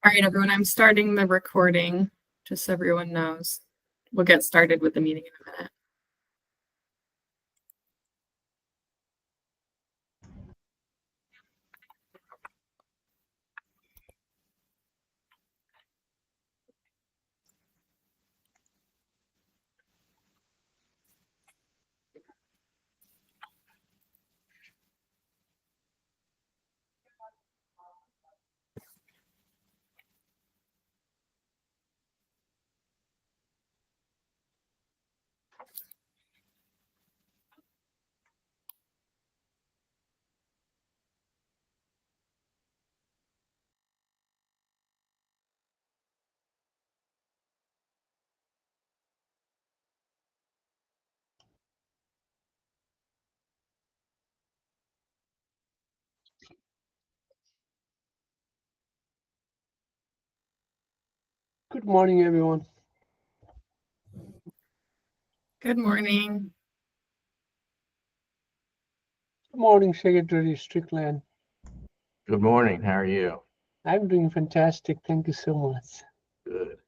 All right, everyone, I'm starting the recording, just so everyone knows. We'll get started with the meeting in a minute. Good morning, everyone. Good morning. Good morning, Secretary Strickland. Good morning. How are you? I'm doing fantastic. Thank you so much. Good.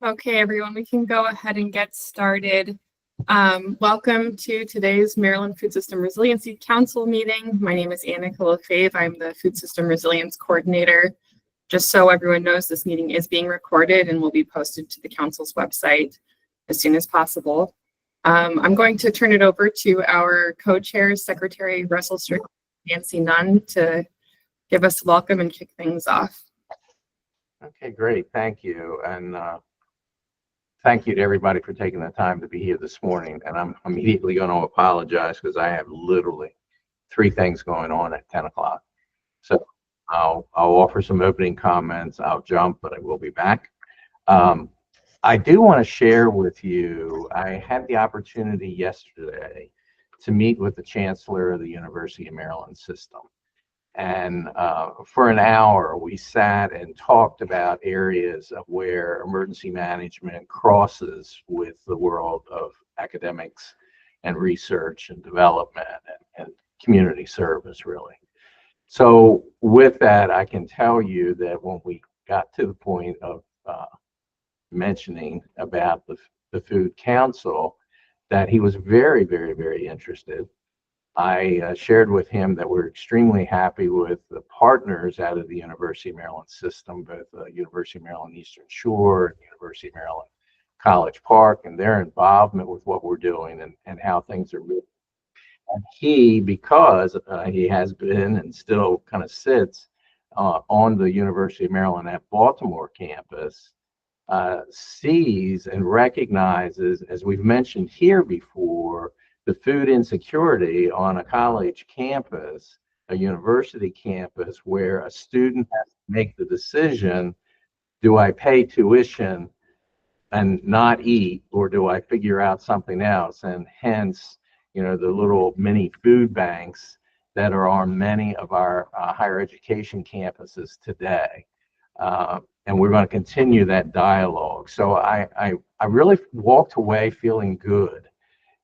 Okay, everyone, we can go ahead and get started. Welcome to today's Maryland Food System Resiliency Council meeting. My name is Annika Lefebvre. I'm the Food System Resilience Coordinator. Just so everyone knows, this meeting is being recorded and will be posted to the council's website as soon as possible. I'm going to turn it over to our co-chairs, Secretary Russell Strickland, Nancy Nunn, to give us a welcome and kick things off. Okay, great. Thank you. And thank you to everybody for taking the time to be here this morning. And I'm immediately going to apologize because I have literally 3 things going on at 10 o'clock. So I'll offer some opening comments. I'll jump, but I will be back. I do want to share with you, I had the opportunity yesterday to meet with the Chancellor of the University of Maryland system. And for an hour, we sat and talked about areas of where emergency management crosses with the world of academics and research and development and community service, really. So with that, I can tell you that when we got to the point of mentioning about the Food Council, that he was very, very, very interested. I shared with him that we're extremely happy with the partners out of the University of Maryland system, both University of Maryland Eastern Shore and University of Maryland College Park, and their involvement with what we're doing and how things are moving. And he, because he has been and still kind of sits on the University of Maryland at Baltimore campus, sees and recognizes, as we've mentioned here before, the food insecurity on a college campus, a university campus, where a student has to make the decision, do I pay tuition and not eat, or do I figure out something else? And hence, the little mini food banks that are on many of our higher education campuses today. And we're going to continue that dialogue. So I really walked away feeling good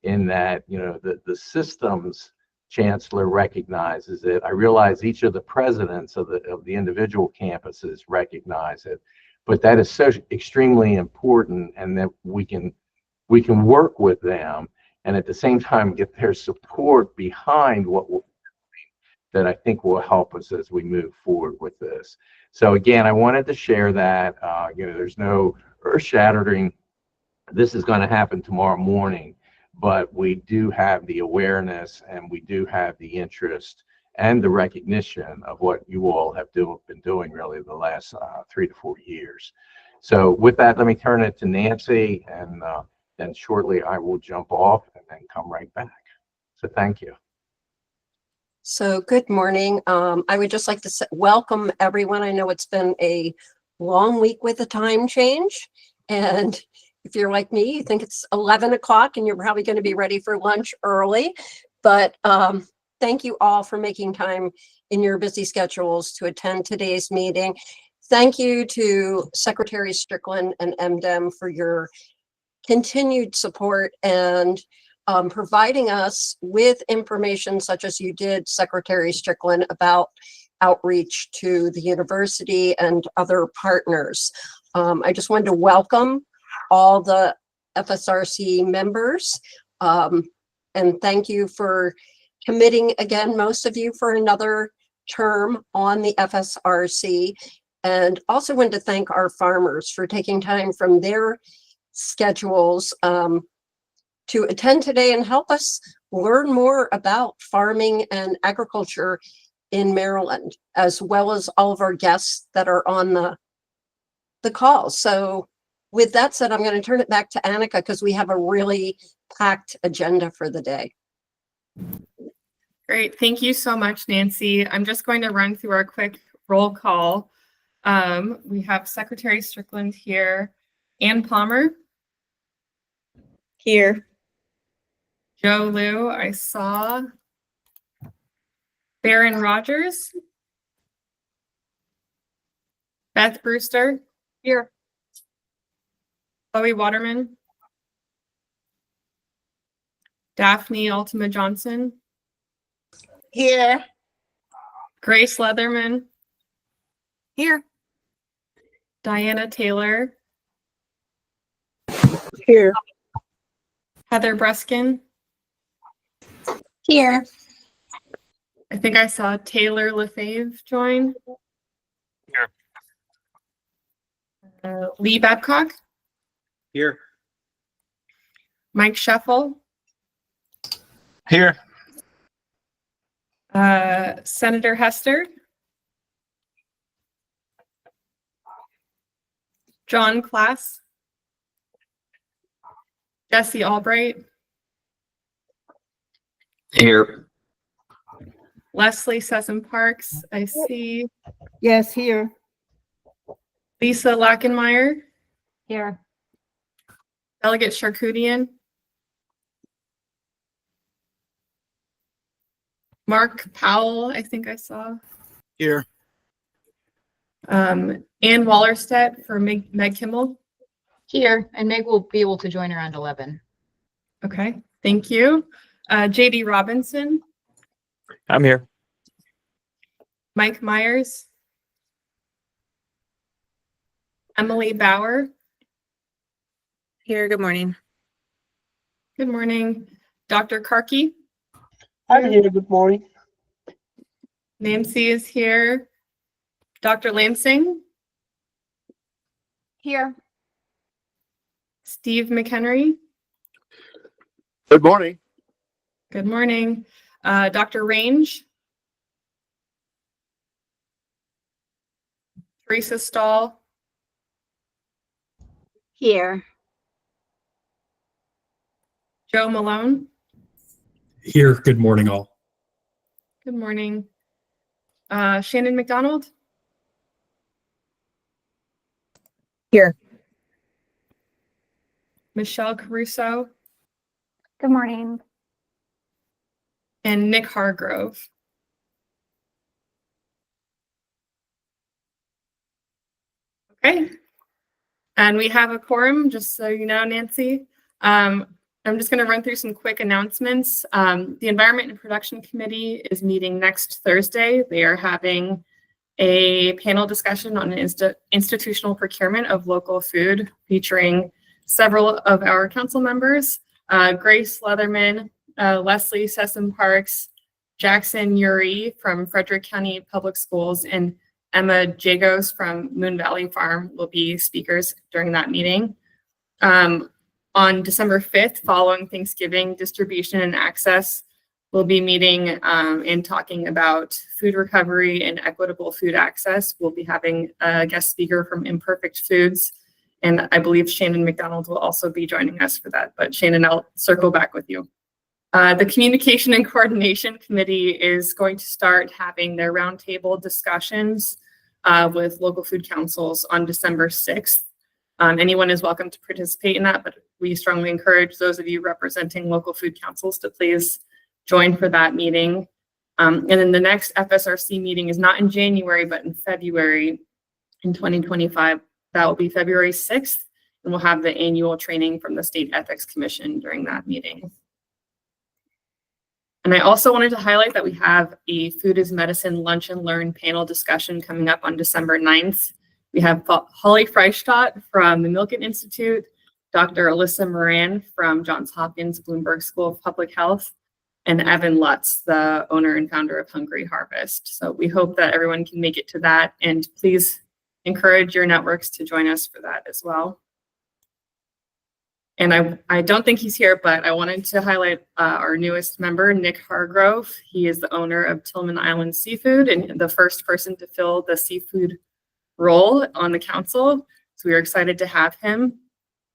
in that, the systems chancellor recognizes it. I realize each of the presidents of the individual campuses recognize it, but that is so extremely important, and that we can work with them and at the same time get their support behind what that I think will help us as we move forward with this. So again, I wanted to share that. There's no earth-shattering this is going to happen tomorrow morning, but we do have the awareness and we do have the interest and the recognition of what you all have been doing really the last 3 to 4 years. So with that, let me turn it to Nancy, and then shortly I will jump off and then come right back. So thank you. So good morning. I would just like to welcome everyone. I know it's been a long week with a time change. And if you're like me, you think it's 11 o'clock and you're probably going to be ready for lunch early. But thank you all for making time in your busy schedules to attend today's meeting. Thank you to Secretary Strickland and MDEM for your continued support and providing us with information such as you did, Secretary Strickland, about outreach to the university and other partners. I just wanted to welcome all the FSRC members and thank you for committing again, most of you, for another term on the FSRC. And also wanted to thank our farmers for taking time from their schedules to attend today and help us learn more about farming and agriculture in Maryland, as well as all of our guests that are on the call. So with that said, I'm going to turn it back to Annika because we have a really packed agenda for the day. Great. Thank you so much, Nancy. I'm just going to run through our quick roll call. We have Secretary Strickland here. Ann Palmer. Here. Joe Liu, I saw. Baron Rogers. Beth Brewster. Here. Chloe Waterman. Daphne Altima Johnson. Here. Grace Leatherman. Here. Diana Taylor. Here. Heather Bruskin. Here. I think I saw Taylor Lefebvre join. Here. Lee Babcock. Here. Mike Scheffel. Here. Senator Hester. John Klass. Jesse Albright. Here. Leslie Sessom Parks, I see. Yes, here. Lisa Lackenmeyer. Here. Delegate Charkoudian. Mark Powell, I think I saw. Here. Ann Wallerstedt for Meg Kimmel. Here, and Meg will be able to join around 11. Okay, thank you. JD Robinson. I'm here. Mike Myers. Emily Bauer. Here, good morning. Good morning. Dr. Karki. I'm here. Good morning. Nancy is here. Dr. Lansing. Here. Steve McHenry. Good morning. Good morning. Dr. Range. Teresa Stahl. Here. Joe Malone. Here. Good morning, all. Good morning. Shannon McDonald. Here. Michelle Caruso. Good morning. And Nick Hargrove. Okay. And we have a quorum, just so you know, Nancy. I'm just going to run through some quick announcements. The Environment and Production Committee is meeting next Thursday. They are having a panel discussion on institutional procurement of local food, featuring several of our council members, Grace Leatherman, Leslie Sessom Parks, Jackson Uri from Frederick County Public Schools, and Emma Jagos from Moon Valley Farm will be speakers during that meeting. On December 5th, following Thanksgiving, distribution and access will be meeting and talking about food recovery and equitable food access. We'll be having a guest speaker from Imperfect Foods, and I believe Shannon McDonald will also be joining us for that. But Shannon, I'll circle back with you. The Communication and Coordination Committee is going to start having their roundtable discussions with local food councils on December 6th. Anyone is welcome to participate in that, but we strongly encourage those of you representing local food councils to please join for that meeting. And then the next FSRC meeting is not in January, but in February in 2025. That will be February 6th, and we'll have the annual training from the State Ethics Commission during that meeting. And I also wanted to highlight that we have a Food is Medicine Lunch and Learn panel discussion coming up on December 9th. We have Holly Freistadt from the Milken Institute, Dr. Alyssa Moran from Johns Hopkins Bloomberg School of Public Health, and Evan Lutz, the owner and founder of Hungry Harvest. So we hope that everyone can make it to that, and please encourage your networks to join us for that as well. And I don't think he's here, but I wanted to highlight our newest member, Nick Hargrove. He is the owner of Tillman Island Seafood and the first person to fill the seafood role on the council. So we are excited to have him.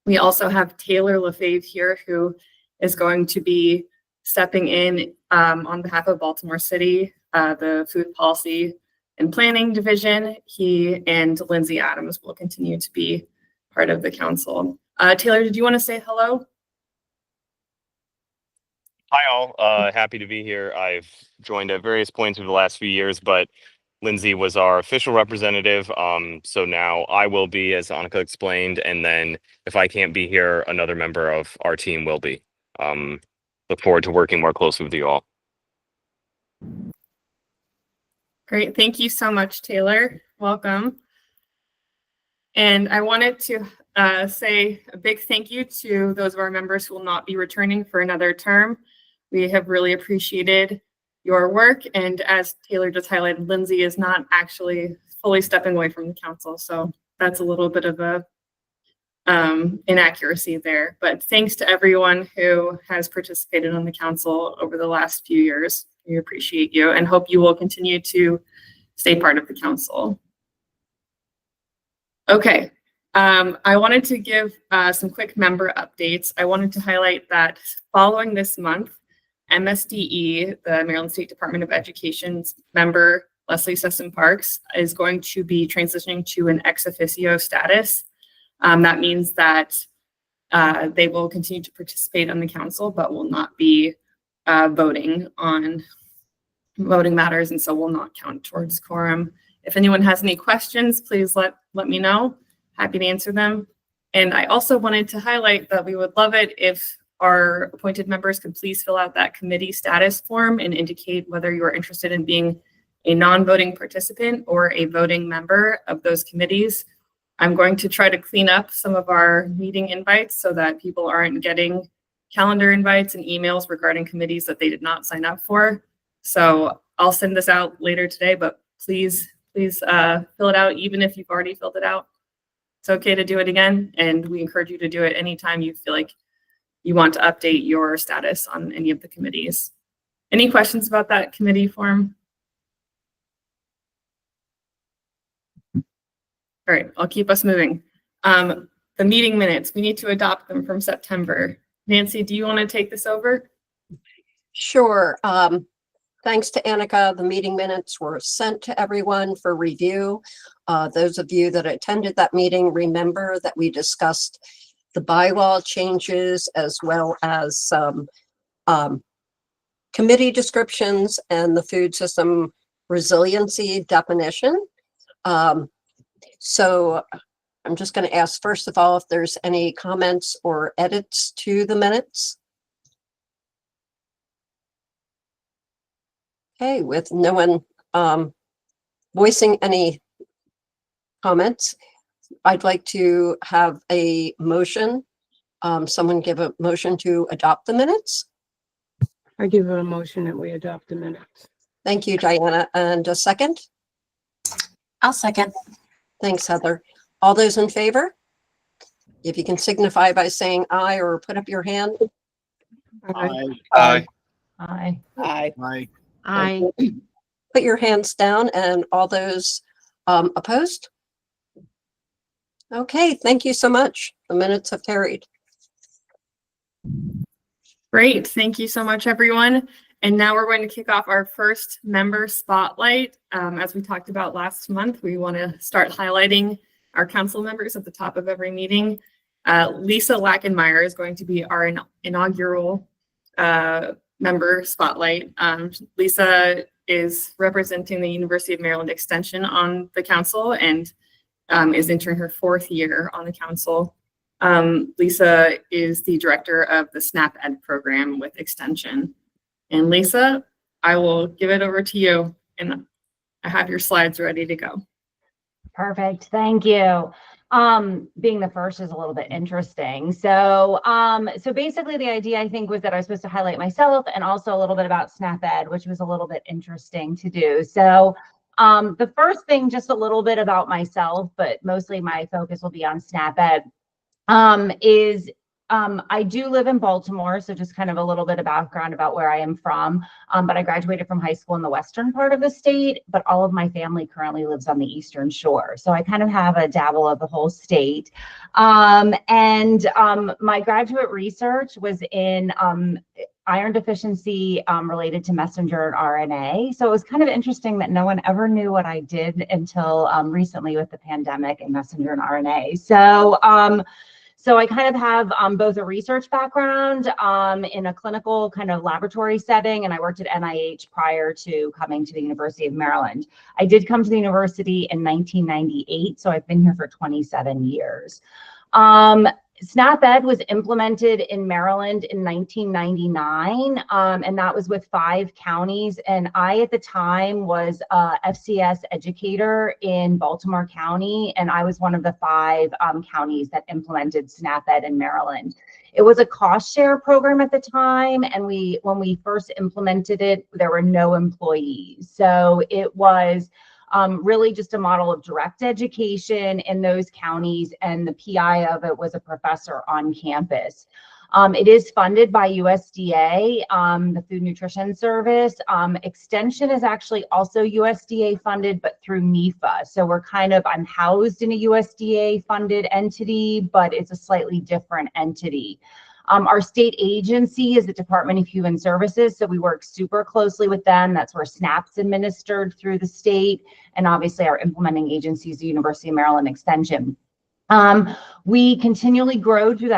We also have Taylor Lefebvre here, who is going to be stepping in on behalf of Baltimore City, the Food Policy and Planning Division. He and Lindsay Adams will continue to be part of the council. Taylor, did you want to say hello? Hi all, happy to be here. I've joined at various points over the last few years, but Lindsay was our official representative. So now I will be, as Annika explained, and then if I can't be here, another member of our team will be. Look forward to working more closely with you all. Great, thank you so much, Taylor. Welcome. And I wanted to say a big thank you to those of our members who will not be returning for another term. We have really appreciated your work. And as Taylor just highlighted, Lindsay is not actually fully stepping away from the council. So that's a little bit of a inaccuracy there. But thanks to everyone who has participated on the council over the last few years. We appreciate you and hope you will continue to stay part of the council. Okay. I wanted to give some quick member updates. I wanted to highlight that following this month, MSDE, the Maryland State Department of Education's member, Leslie Sessom Parks, is going to be transitioning to an ex officio status. That means that they will continue to participate on the council, but will not be voting on voting matters, and so will not count towards quorum. If anyone has any questions, please let me know. Happy to answer them. And I also wanted to highlight that we would love it if our appointed members could please fill out that committee status form and indicate whether you are interested in being a non-voting participant or a voting member of those committees. I'm going to try to clean up some of our meeting invites so that people aren't getting calendar invites and emails regarding committees that they did not sign up for. So I'll send this out later today, but please fill it out even if you've already filled it out. It's okay to do it again, and we encourage you to do it anytime you feel like you want to update your status on any of the committees. Any questions about that committee form? All right, I'll keep us moving. The meeting minutes, we need to adopt them from September. Nancy, do you want to take this over? Sure. Thanks to Annika, the meeting minutes were sent to everyone for review. Those of you that attended that meeting remember that we discussed the bylaw changes as well as some committee descriptions and the food system resiliency definition. So I'm just going to ask first of all if there's any comments or edits to the minutes. Okay, with no one voicing any comments, I'd like to have a motion. Someone give a motion to adopt the minutes. I give a motion that we adopt the minutes. Thank you, Diana. And a second? I'll second. Thanks, Heather. All those in favor? If you can signify by saying aye or put up your hand. Aye. Aye. Aye. Aye. Aye. Aye. Put your hands down, and all those opposed? Okay, thank you so much. The minutes have carried. Great. Thank you so much, everyone. And now we're going to kick off our first member spotlight. As we talked about last month, we want to start highlighting our council members at the top of every meeting. Lisa Lackenmeyer is going to be our inaugural member spotlight. Lisa is representing the University of Maryland Extension on the council and is entering her 4th year on the council. Lisa is the director of the SNAP Ed program with Extension. And Lisa, I will give it over to you, and I have your slides ready to go. Perfect. Thank you. Being the first is a little bit interesting. So basically the idea, I think, was that I was supposed to highlight myself and also a little bit about SNAP Ed, which was a little bit interesting to do. So the first thing, just a little bit about myself, but mostly my focus will be on SNAP Ed, I do live in Baltimore, so just kind of a little bit of background about where I am from. But I graduated from high school in the western part of the state, but all of my family currently lives on the eastern shore. So I kind of have a dabble of the whole state. My graduate research was in iron deficiency related to messenger RNA. So it was kind of interesting that no one ever knew what I did until recently with the pandemic and messenger RNA. So I kind of have both a research background in a clinical kind of laboratory setting, and I worked at NIH prior to coming to the University of Maryland. I did come to the university in 1998, so I've been here for 27 years. SNAP Ed was implemented in Maryland in 1999, and that was with 5 counties. And I, at the time, was a FCS educator in Baltimore County, and I was one of the 5 counties that implemented SNAP Ed in Maryland. It was a cost share program at the time, and when we first implemented it, there were no employees. So it was really just a model of direct education in those counties, and the PI of it was a professor on campus. It is funded by USDA, the Food Nutrition Service. Extension is actually also USDA funded, but through NEFA. So I'm housed in a USDA funded entity, but it's a slightly different entity. Our state agency is the Department of Human Services, so we work super closely with them. That's where SNAP's administered through the state, and obviously our implementing agency is the University of Maryland Extension. We continually grew through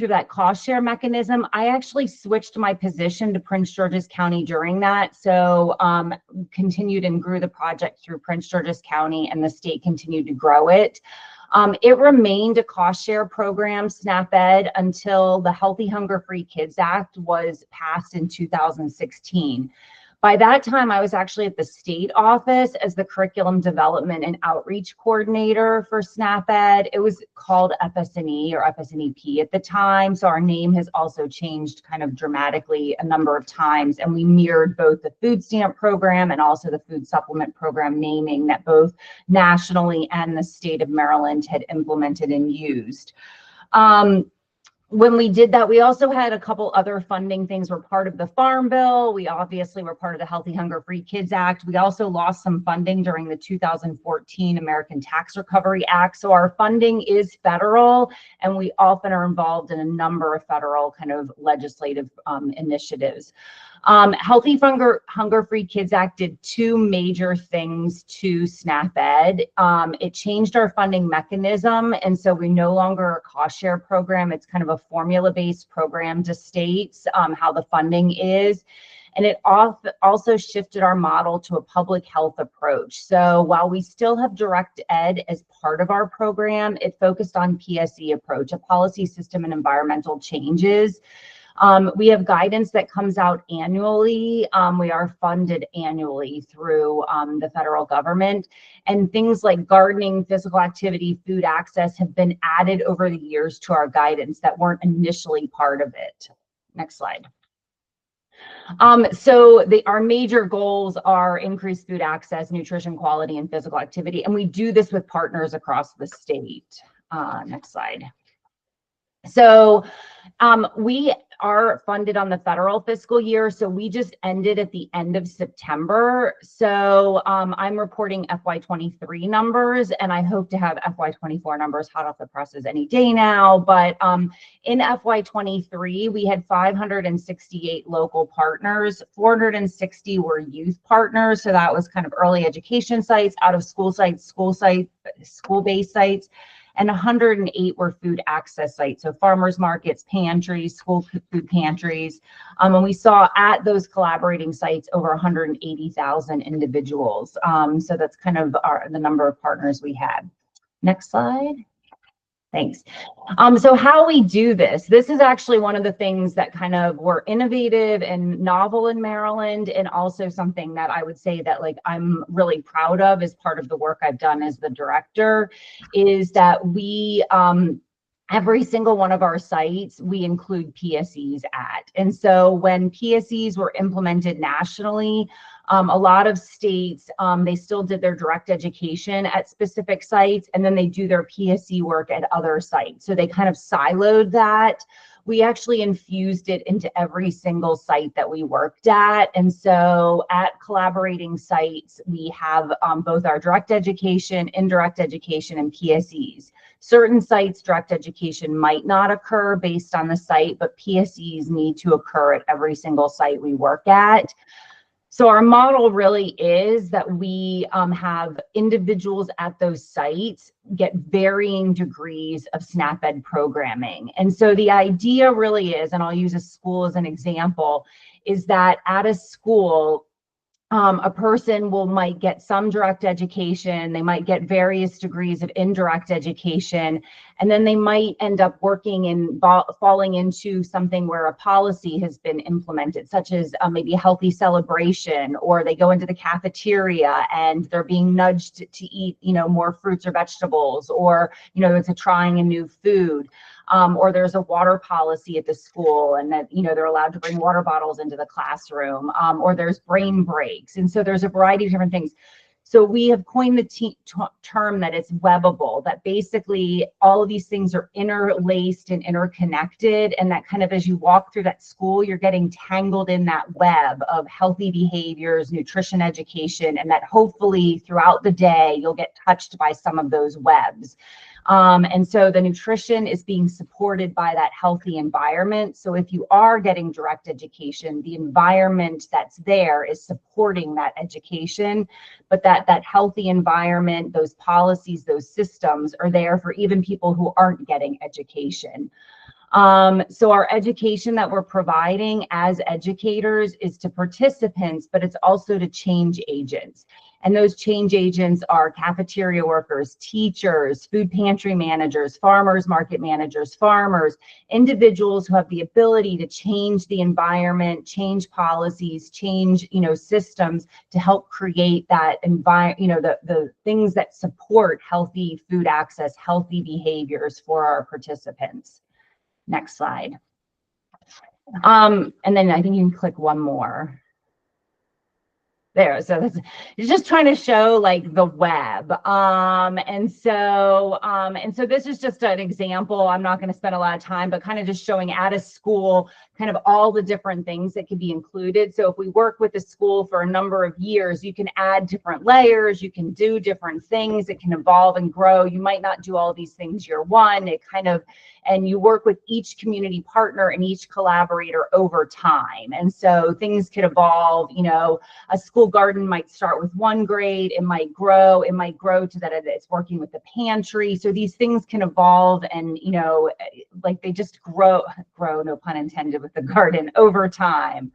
that cost share mechanism. I actually switched my position to Prince George's County during that, so continued and grew the project through Prince George's County, and the state continued to grow it. It remained a cost share program, SNAP Ed, until the Healthy Hunger Free Kids Act was passed in 2016. By that time, I was actually at the state office as the curriculum development and outreach coordinator for SNAP Ed. It was called FS&E or FS&EP at the time. So our name has also changed kind of dramatically a number of times. And we mirrored both the food stamp program and also the food supplement program naming that both nationally and the state of Maryland had implemented and used. When we did that, we also had a couple other funding things. We're part of the Farm Bill. We obviously were part of the Healthy Hunger Free Kids Act. We also lost some funding during the 2014 American Tax Recovery Act. So our funding is federal, and we often are involved in a number of federal kind of legislative initiatives. Healthy Hunger Free Kids Act did 2 major things to SNAP Ed. It changed our funding mechanism, and so we're no longer a cost share program. It's kind of a formula-based program to states, how the funding is. And it also shifted our model to a public health approach. So while we still have direct ed as part of our program, it focused on PSE approach, a policy system and environmental changes. We have guidance that comes out annually. We are funded annually through the federal government, and things like gardening, physical activity, food access have been added over the years to our guidance that weren't initially part of it. Next slide. Our major goals are increased food access, nutrition quality, and physical activity, and we do this with partners across the state. Next slide. So we are funded on the federal fiscal year, so we just ended at the end of September. So I'm reporting FY23 numbers, and I hope to have FY24 numbers hot off the presses any day now. But in FY23, we had 568 local partners. 460 were youth partners, so that was kind of early education sites, out of school sites, school-based sites. And 108 were food access sites, so farmers markets, pantries, school food pantries. And we saw at those collaborating sites over 180,000 individuals. So that's kind of the number of partners we had. Next slide. Thanks. So how we do this is actually one of the things that kind of were innovative and novel in Maryland, and also something that I would say that like I'm really proud of as part of the work I've done as the director, is that we every single one of our sites, we include PSEs at. And so when PSEs were implemented nationally, a lot of states, they still did their direct education at specific sites, and then they do their PSE work at other sites. So they kind of siloed that. We actually infused it into every single site that we worked at. And so at collaborating sites, we have both our direct education, indirect education, and PSEs. Certain sites, direct education might not occur based on the site, but PSEs need to occur at every single site we work at. So our model really is that we have individuals at those sites get varying degrees of SNAP Ed programming. And so the idea really is, and I'll use a school as an example, is that at a school, a person might get some direct education, they might get various degrees of indirect education, and then they might end up working and falling into something where a policy has been implemented, such as maybe a healthy celebration, or they go into the cafeteria and they're being nudged to eat, more fruits or vegetables, or, it's a trying a new food. Or there's a water policy at the school, and that, they're allowed to bring water bottles into the classroom, or there's brain breaks. And so there's a variety of different things. So we have coined the term that it's webbable, that basically all of these things are interlaced and interconnected, and that kind of as you walk through that school, you're getting tangled in that web of healthy behaviors, nutrition education, and that hopefully throughout the day, you'll get touched by some of those webs. And so the nutrition is being supported by that healthy environment. So if you are getting direct education, the environment that's there is supporting that education, but that healthy environment, those policies, those systems are there for even people who aren't getting education. So our education that we're providing as educators is to participants, but it's also to change agents. And those change agents are cafeteria workers, teachers, food pantry managers, farmers market managers, farmers, individuals who have the ability to change the environment, change policies, change, systems to help create that environment, the things that support healthy food access, healthy behaviors for our participants. Next slide. And then I think you can click one more. There, so it's just trying to show like the web. And so this is just an example. I'm not going to spend a lot of time, but kind of just showing at a school kind of all the different things that can be included. So if we work with a school for a number of years, you can add different layers, you can do different things, it can evolve and grow. You might not do all these things year one, and you work with each community partner and each collaborator over time. And so things could evolve, a school garden might start with one grade, it might grow to that it's working with the pantry. So these things can evolve and, like they just grow, no pun intended with the garden, over time.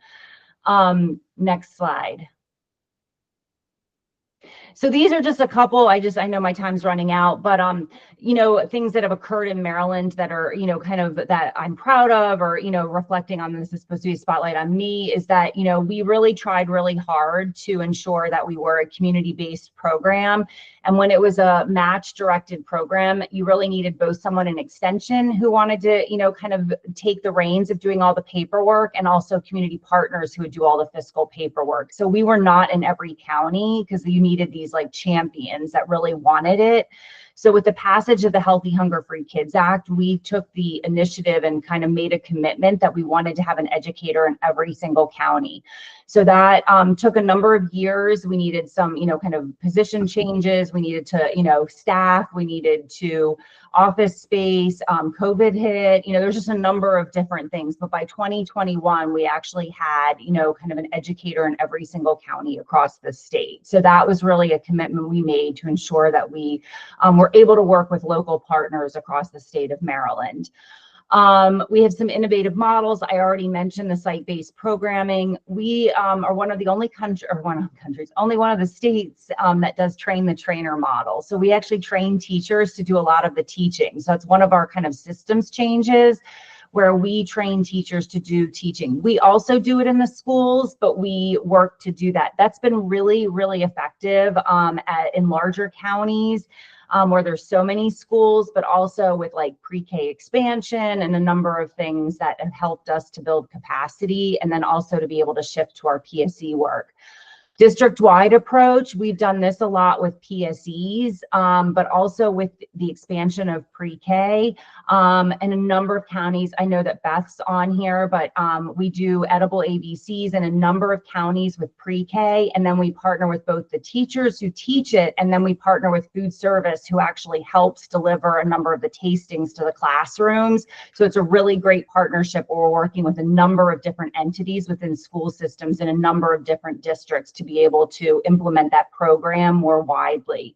Next slide. So these are just a couple, I know my time's running out, but things that have occurred in Maryland that are, kind of that I'm proud of, or, reflecting on this is supposed to be a spotlight on me, is that, we really tried really hard to ensure that we were a community-based program. And when it was a match-directed program, you really needed both someone in extension who wanted to, kind of take the reins of doing all the paperwork, and also community partners who would do all the fiscal paperwork. So we were not in every county because you needed these like champions that really wanted it. So with the passage of the Healthy Hunger Free Kids Act, we took the initiative and kind of made a commitment that we wanted to have an educator in every single county. So that took a number of years. We needed some, kind of position changes. We needed to, staff. We needed to office space. COVID hit. There's just a number of different things. But by 2021, we actually had, kind of an educator in every single county across the state. So that was really a commitment we made to ensure that we were able to work with local partners across the state of Maryland. We have some innovative models. I already mentioned the site-based programming. We are one of the only only one of the states that does train the trainer model. So we actually train teachers to do a lot of the teaching. So it's one of our kind of systems changes where we train teachers to do teaching. We also do it in the schools, but we work to do that. That's been really, really effective in larger counties. Where there's so many schools, but also with like pre-K expansion and a number of things that have helped us to build capacity and then also to be able to shift to our PSE work. District-wide approach, we've done this a lot with PSEs, but also with the expansion of pre-K and a number of counties. I know that Beth's on here, but we do edible ABCs in a number of counties with pre-K, and then we partner with both the teachers who teach it, and then we partner with food service who actually helps deliver a number of the tastings to the classrooms. So it's a really great partnership where we're working with a number of different entities within school systems in a number of different districts to be able to implement that program more widely.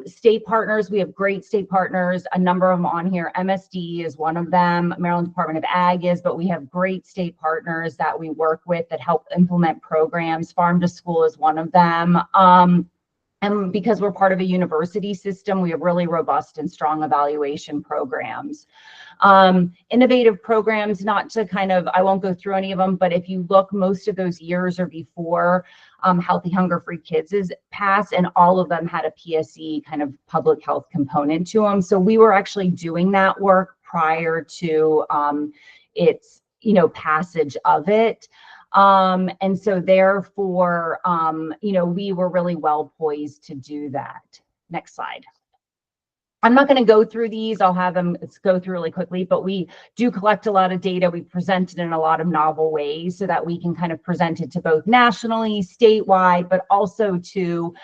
State partners, we have great state partners, a number of them on here. MSD is one of them, Maryland Department of Ag is, but we have great state partners that we work with that help implement programs. Farm to School is one of them. And because we're part of a university system, we have really robust and strong evaluation programs. Innovative programs, not to I won't go through any of them, but if you look, most of those years are before Healthy Hunger Free Kids is passed, and all of them had a PSE kind of public health component to them. So we were actually doing that work prior to its, passage of it. And so therefore, we were really well poised to do that. Next slide. I'm not going to go through these. I'll have them go through really quickly, but we do collect a lot of data. We present it in a lot of novel ways so that we can kind of present it to both nationally, statewide, but also to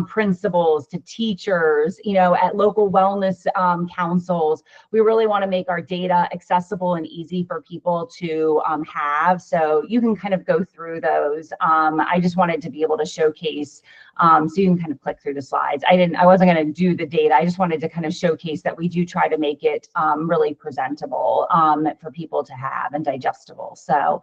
principals, to teachers, at local wellness councils. We really want to make our data accessible and easy for people to have. So you can kind of go through those. I just wanted to be able to showcase, so you can kind of click through the slides. I wasn't going to do the data. I just wanted to kind of showcase that we do try to make it really presentable for people to have and digestible. So,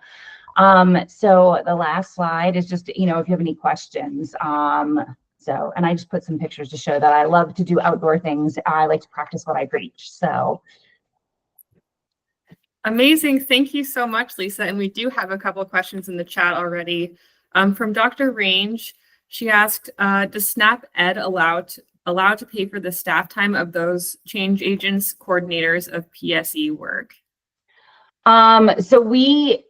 so the last slide is just, if you have any questions. And I just put some pictures to show that I love to do outdoor things. I like to practice what I preach. So. Amazing. Thank you so much, Lisa. And we do have a couple of questions in the chat already. From Dr. Range, she asked, does SNAP Ed allow to pay for the staff time of those change agents, coordinators of PSE work? So we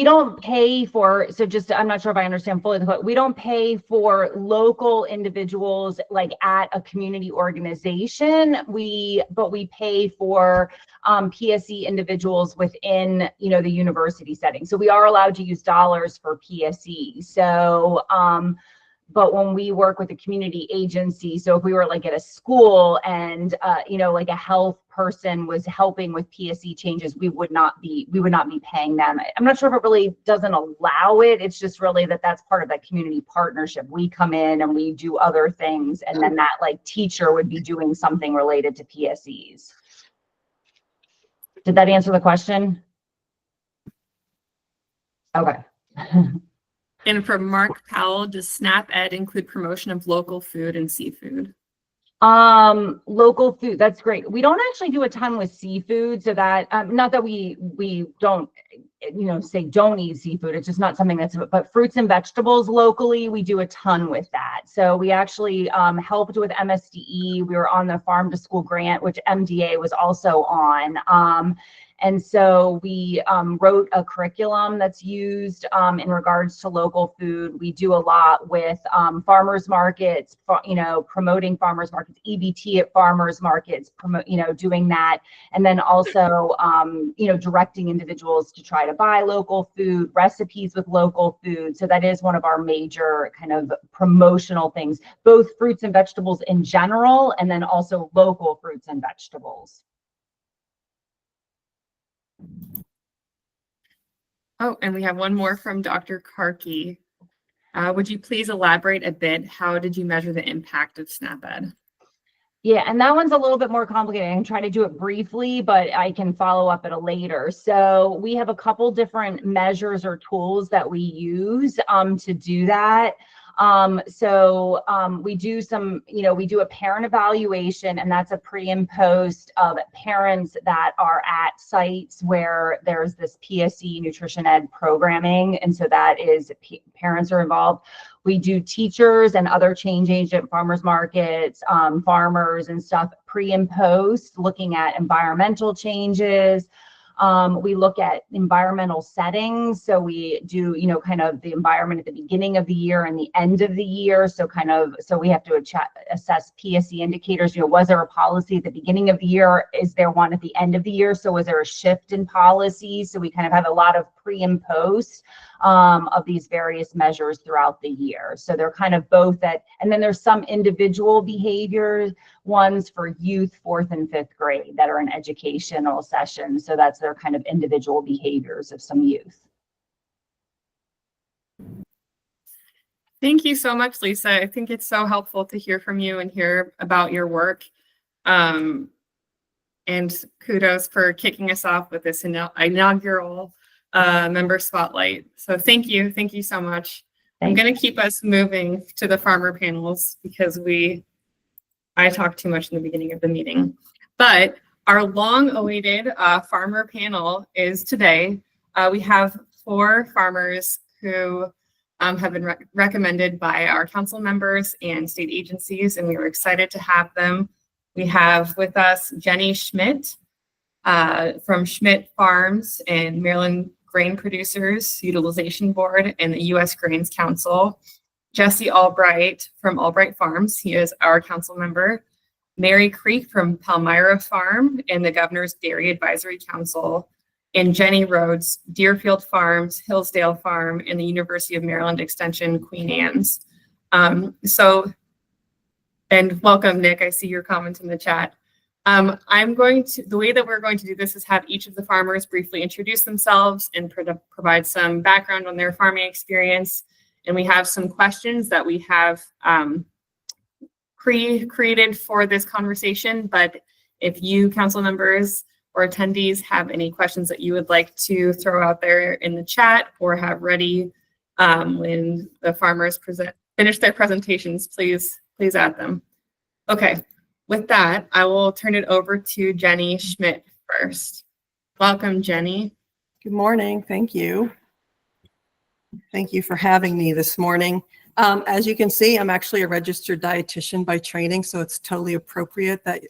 don't pay for, I'm not sure if I understand fully, but we don't pay for local individuals like at a community organization. But we pay for PSE individuals within, the university setting. So we are allowed to use dollars for PSE. So, but when we work with a community agency, so if we were like at a school and, like a health person was helping with PSE changes, we would not be paying them. I'm not sure if it really doesn't allow it. It's just really that's part of that community partnership. We come in and we do other things, and then that like teacher would be doing something related to PSEs. Did that answer the question? Okay. And from Mark Powell, does SNAP Ed include promotion of local food and seafood? Local food, that's great. We don't actually do a ton with seafood, so that not that we don't say don't eat seafood, it's just not something but fruits and vegetables locally, we do a ton with that. So we actually helped with MSDE. We were on the Farm to School grant, which MDA was also on. And so we wrote a curriculum that's used in regards to local food. We do a lot with farmers markets, promoting farmers markets, EBT at farmers markets, doing that. And then also, directing individuals to try to buy local food, recipes with local food. So that is one of our major kind of promotional things, both fruits and vegetables in general, and then also local fruits and vegetables. Oh, and we have one more from Dr. Karki. Would you please elaborate a bit? How did you measure the impact of SNAP-Ed? Yeah, and that one's a little bit more complicated. I can try to do it briefly, but I can follow up at a later. So we have a couple different measures or tools that we use to do that. We do we do a parent evaluation, and that's a pre and post of parents that are at sites where there's this PSE nutrition ed programming. And so that is parents are involved. We do teachers and other change agent farmers markets, farmers and stuff pre and post, looking at environmental changes. We look at environmental settings. So we do, kind of the environment at the beginning of the year and the end of the year. So we have to assess PSE indicators. Was there a policy at the beginning of the year? Is there one at the end of the year? So was there a shift in policy? So we kind of have a lot of pre and post of these various measures throughout the year. So they're kind of both and then there's some individual behaviors, ones for youth, 4th and 5th grade, that are in educational sessions. So that's their kind of individual behaviors of some youth. Thank you so much, Lisa. I think it's so helpful to hear from you and hear about your work. And kudos for kicking us off with this inaugural member spotlight. So thank you so much. I'm going to keep us moving to the farmer panels because I talked too much in the beginning of the meeting. But our long-awaited farmer panel is today. We have 4 farmers who have been recommended by our council members and state agencies, and we were excited to have them. We have with us Jenny Schmidt from Schmidt Farms and Maryland Grain Producers Utilization Board and the U.S. Grains Council. Jesse Albright from Albright Farms, he is our council member. Mary Creek from Palmyra Farm and the Governor's Dairy Advisory Council. And Jenny Rhodes, Deerfield Farms, Hillsdale Farm, and the University of Maryland Extension, Queen Anne's. And welcome, Nick. I see your comment in the chat. The way that we're going to do this is have each of the farmers briefly introduce themselves and provide some background on their farming experience. And we have some questions that we have pre-created for this conversation. But if you council members or attendees have any questions that you would like to throw out there in the chat or have ready when the farmers finish their presentations, please add them. Okay, with that, I will turn it over to Jenny Schmidt first. Welcome, Jenny. Good morning. Thank you. Thank you for having me this morning. As you can see, I'm actually a registered dietitian by training, so it's totally appropriate that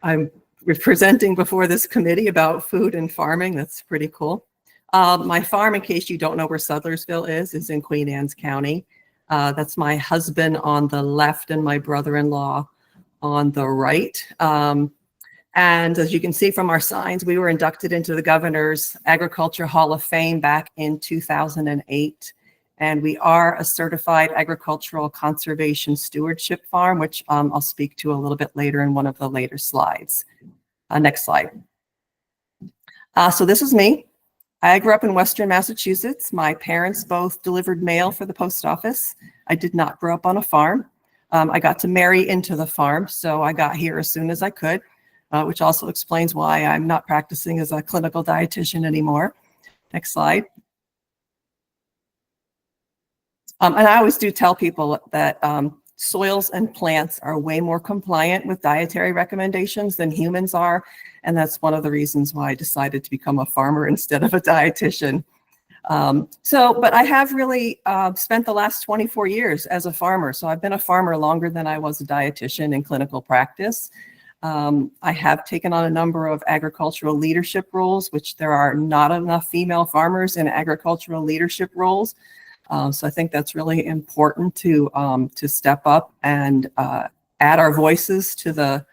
I'm presenting before this committee about food and farming. That's pretty cool. My farm, in case you don't know where Sudlersville is in Queen Anne's County. That's my husband on the left and my brother-in-law on the right. And as you can see from our signs, we were inducted into the Governor's Agriculture Hall of Fame back in 2008. And we are a certified agricultural conservation stewardship farm, which I'll speak to a little bit later in one of the later slides. Next slide. So this is me. I grew up in Western Massachusetts. My parents both delivered mail for the post office. I did not grow up on a farm. I got to marry into the farm, so I got here as soon as I could, which also explains why I'm not practicing as a clinical dietitian anymore. Next slide. And I always do tell people that soils and plants are way more compliant with dietary recommendations than humans are. And that's one of the reasons why I decided to become a farmer instead of a dietitian. But I have really spent the last 24 years as a farmer. So I've been a farmer longer than I was a dietitian in clinical practice. I have taken on a number of agricultural leadership roles, which there are not enough female farmers in agricultural leadership roles. So I think that's really important to step up and add our voices to the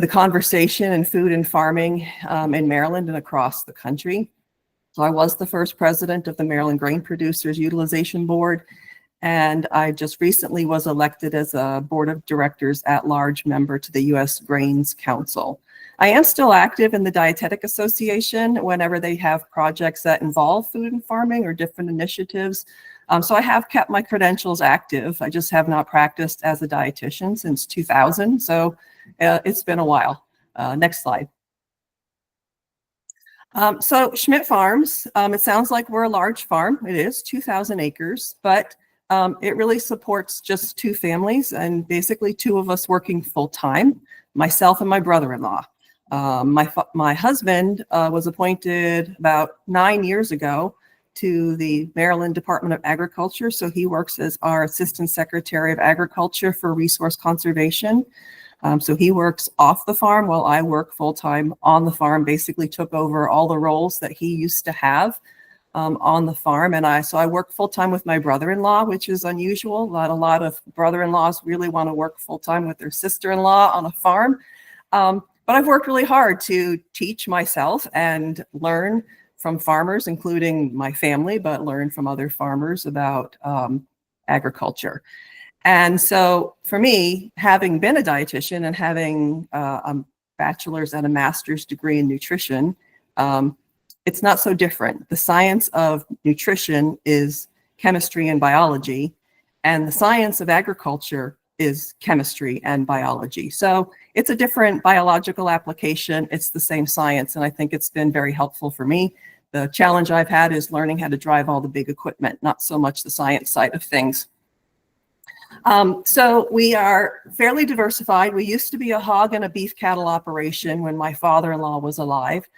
conversation in food and farming in Maryland and across the country. So I was the first president of the Maryland Grain Producers Utilization Board, and I just recently was elected as a board of directors at-large member to the U.S. Grains Council. I am still active in the Dietetic Association whenever they have projects that involve food and farming or different initiatives. So I have kept my credentials active. I just have not practiced as a dietitian since 2000, so it's been a while. Next slide. So Schmidt Farms, it sounds like we're a large farm. It is 2,000 acres, but it really supports just two families and basically two of us working full time, myself and my brother-in-law. My husband was appointed about 9 years ago to the Maryland Department of Agriculture. So he works as our Assistant Secretary of Agriculture for Resource Conservation. So he works off the farm while I work full-time on the farm, basically took over all the roles that he used to have on the farm. And I work full-time with my brother-in-law, which is unusual. Not a lot of brother-in-laws really want to work full-time with their sister-in-law on a farm. But I've worked really hard to teach myself and learn from farmers, including my family, but learn from other farmers about agriculture. And so for me, having been a dietitian and having a bachelor's and a master's degree in nutrition, it's not so different. The science of nutrition is chemistry and biology, and the science of agriculture is chemistry and biology. So it's a different biological application. It's the same science, and I think it's been very helpful for me. The challenge I've had is learning how to drive all the big equipment, not so much the science side of things. So we are fairly diversified. We used to be a hog and a beef cattle operation when my father-in-law was alive.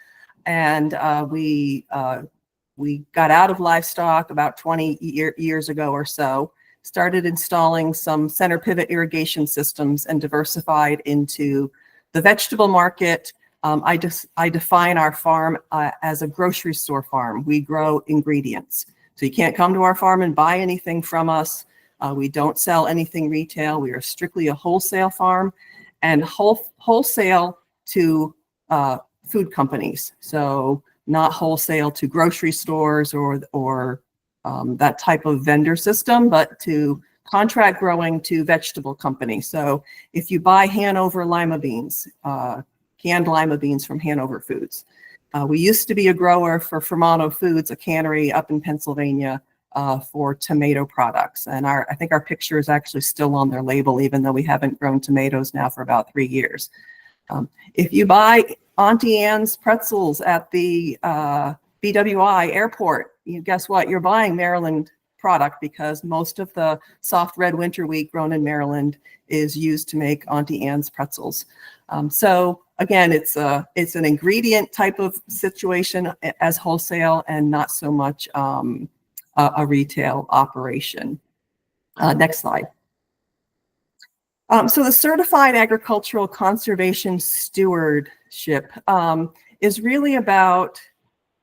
And we got out of livestock about 20 years ago or so, started installing some center pivot irrigation systems and diversified into the vegetable market. I define our farm as a grocery store farm. We grow ingredients. So you can't come to our farm and buy anything from us. We don't sell anything retail. We are strictly a wholesale farm and wholesale to food companies. So not wholesale to grocery stores or that type of vendor system, but to contract growing to vegetable companies. So if you buy Hanover lima beans, canned lima beans from Hanover Foods. We used to be a grower for Fermano Foods, a cannery up in Pennsylvania, for tomato products. And I think our picture is actually still on their label, even though we haven't grown tomatoes now for about 3 years. If you buy Auntie Anne's pretzels at the BWI airport, guess what? You're buying Maryland product because most of the soft red winter wheat grown in Maryland is used to make Auntie Anne's pretzels. So again, it's an ingredient type of situation as wholesale and not so much a retail operation. Next slide. So the Certified Agricultural Conservation Stewardship is really about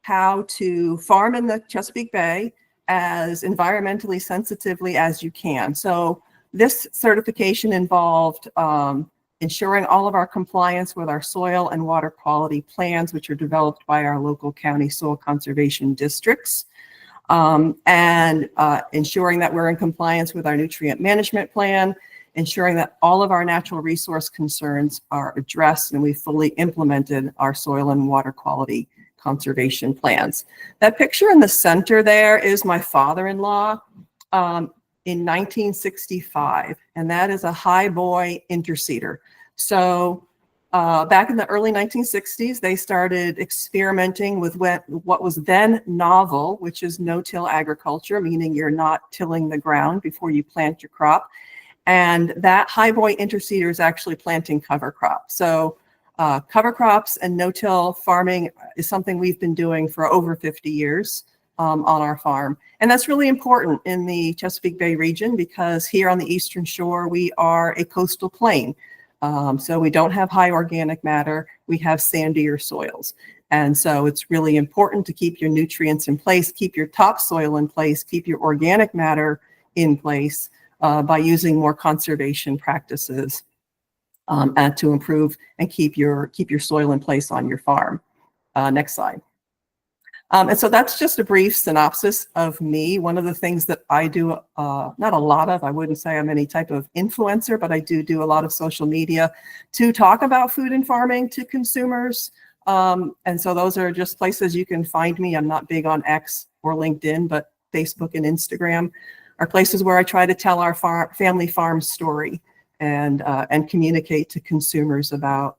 how to farm in the Chesapeake Bay as environmentally sensitively as you can. So this certification involved ensuring all of our compliance with our soil and water quality plans, which are developed by our local county soil conservation districts. And ensuring that we're in compliance with our nutrient management plan, ensuring that all of our natural resource concerns are addressed and we fully implemented our soil and water quality conservation plans. That picture in the center there is my father-in-law in 1965, and that is a high boy interseeder. So back in the early 1960s, they started experimenting with what was then novel, which is no-till agriculture, meaning you're not tilling the ground before you plant your crop. And that high boy interseeder is actually planting cover crops. So cover crops and no-till farming is something we've been doing for over 50 years on our farm. And that's really important in the Chesapeake Bay region because here on the Eastern Shore, we are a coastal plain. So we don't have high organic matter. We have sandier soils. And so it's really important to keep your nutrients in place, keep your topsoil in place, keep your organic matter in place by using more conservation practices and to improve and keep your soil in place on your farm. Next slide. And so that's just a brief synopsis of me. One of the things that I do, not a lot of, I wouldn't say I'm any type of influencer, but I do a lot of social media to talk about food and farming to consumers. And so those are just places you can find me. I'm not big on X or LinkedIn, but Facebook and Instagram are places where I try to tell our family farm story and communicate to consumers about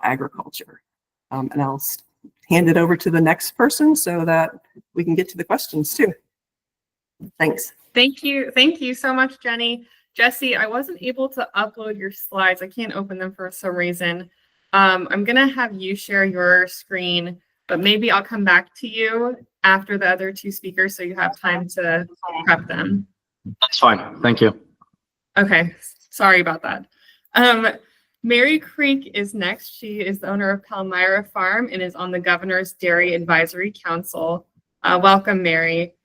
agriculture. And I'll hand it over to the next person so that we can get to the questions too. Thanks. Thank you. Thank you so much, Jenny. Jesse, I wasn't able to upload your slides. I can't open them for some reason. I'm going to have you share your screen, but maybe I'll come back to you after the other two speakers so you have time to prep them. That's fine. Thank you. Okay. Sorry about that. Mary Creek is next. She is the owner of Palmyra Farm and is on the Governor's Dairy Advisory Council. Welcome, Mary.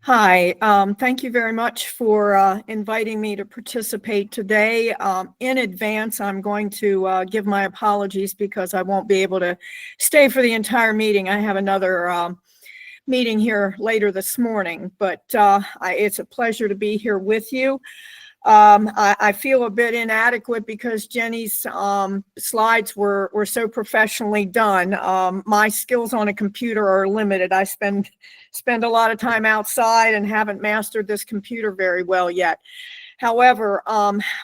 Hi, thank you very much for inviting me to participate today. In advance, I'm going to give my apologies because I won't be able to stay for the entire meeting. I have another meeting here later this morning, but it's a pleasure to be here with you. I feel a bit inadequate because Jenny's slides were so professionally done. My skills on a computer are limited. I spend a lot of time outside and haven't mastered this computer very well yet. However,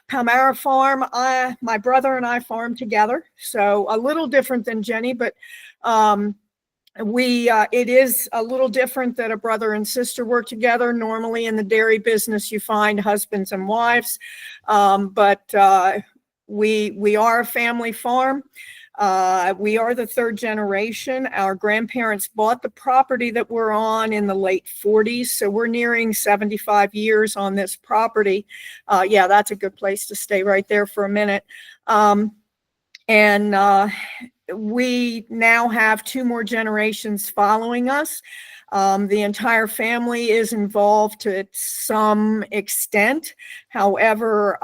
Palmyra Farm, my brother and I farm together, so a little different than Jenny, but it is a little different that a brother and sister work together. Normally in the dairy business, you find husbands and wives, but we are a family farm. We are the third generation. Our grandparents bought the property that we're on in the late 40s, so we're nearing 75 years on this property. Yeah, that's a good place to stay right there for a minute. We now have two more generations following us. The entire family is involved to some extent. However,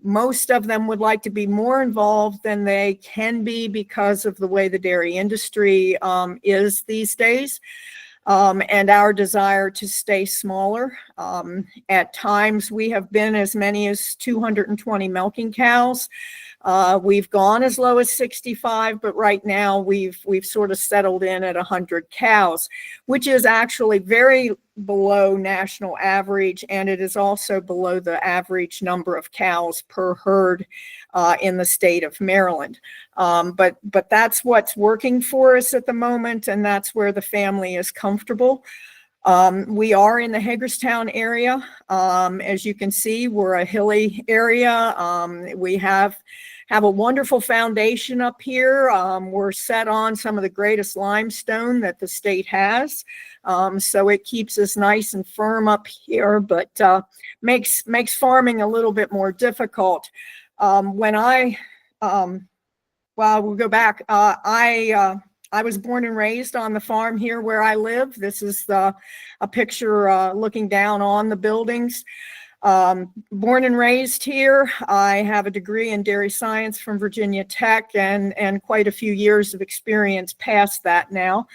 most of them would like to be more involved than they can be because of the way the dairy industry is these days. And our desire to stay smaller. At times, we have been as many as 220 milking cows. We've gone as low as 65, but right now we've sort of settled in at 100 cows, which is actually very below national average, and it is also below the average number of cows per herd in the state of Maryland. But that's what's working for us at the moment, and that's where the family is comfortable. We are in the Hagerstown area. As you can see, we're a hilly area. We have a wonderful foundation up here. We're set on some of the greatest limestone that the state has. So it keeps us nice and firm up here, but makes farming a little bit more difficult. We'll go back. I was born and raised on the farm here where I live. This is a picture looking down on the buildings. Born and raised here. I have a degree in dairy science from Virginia Tech and quite a few years of experience past that now.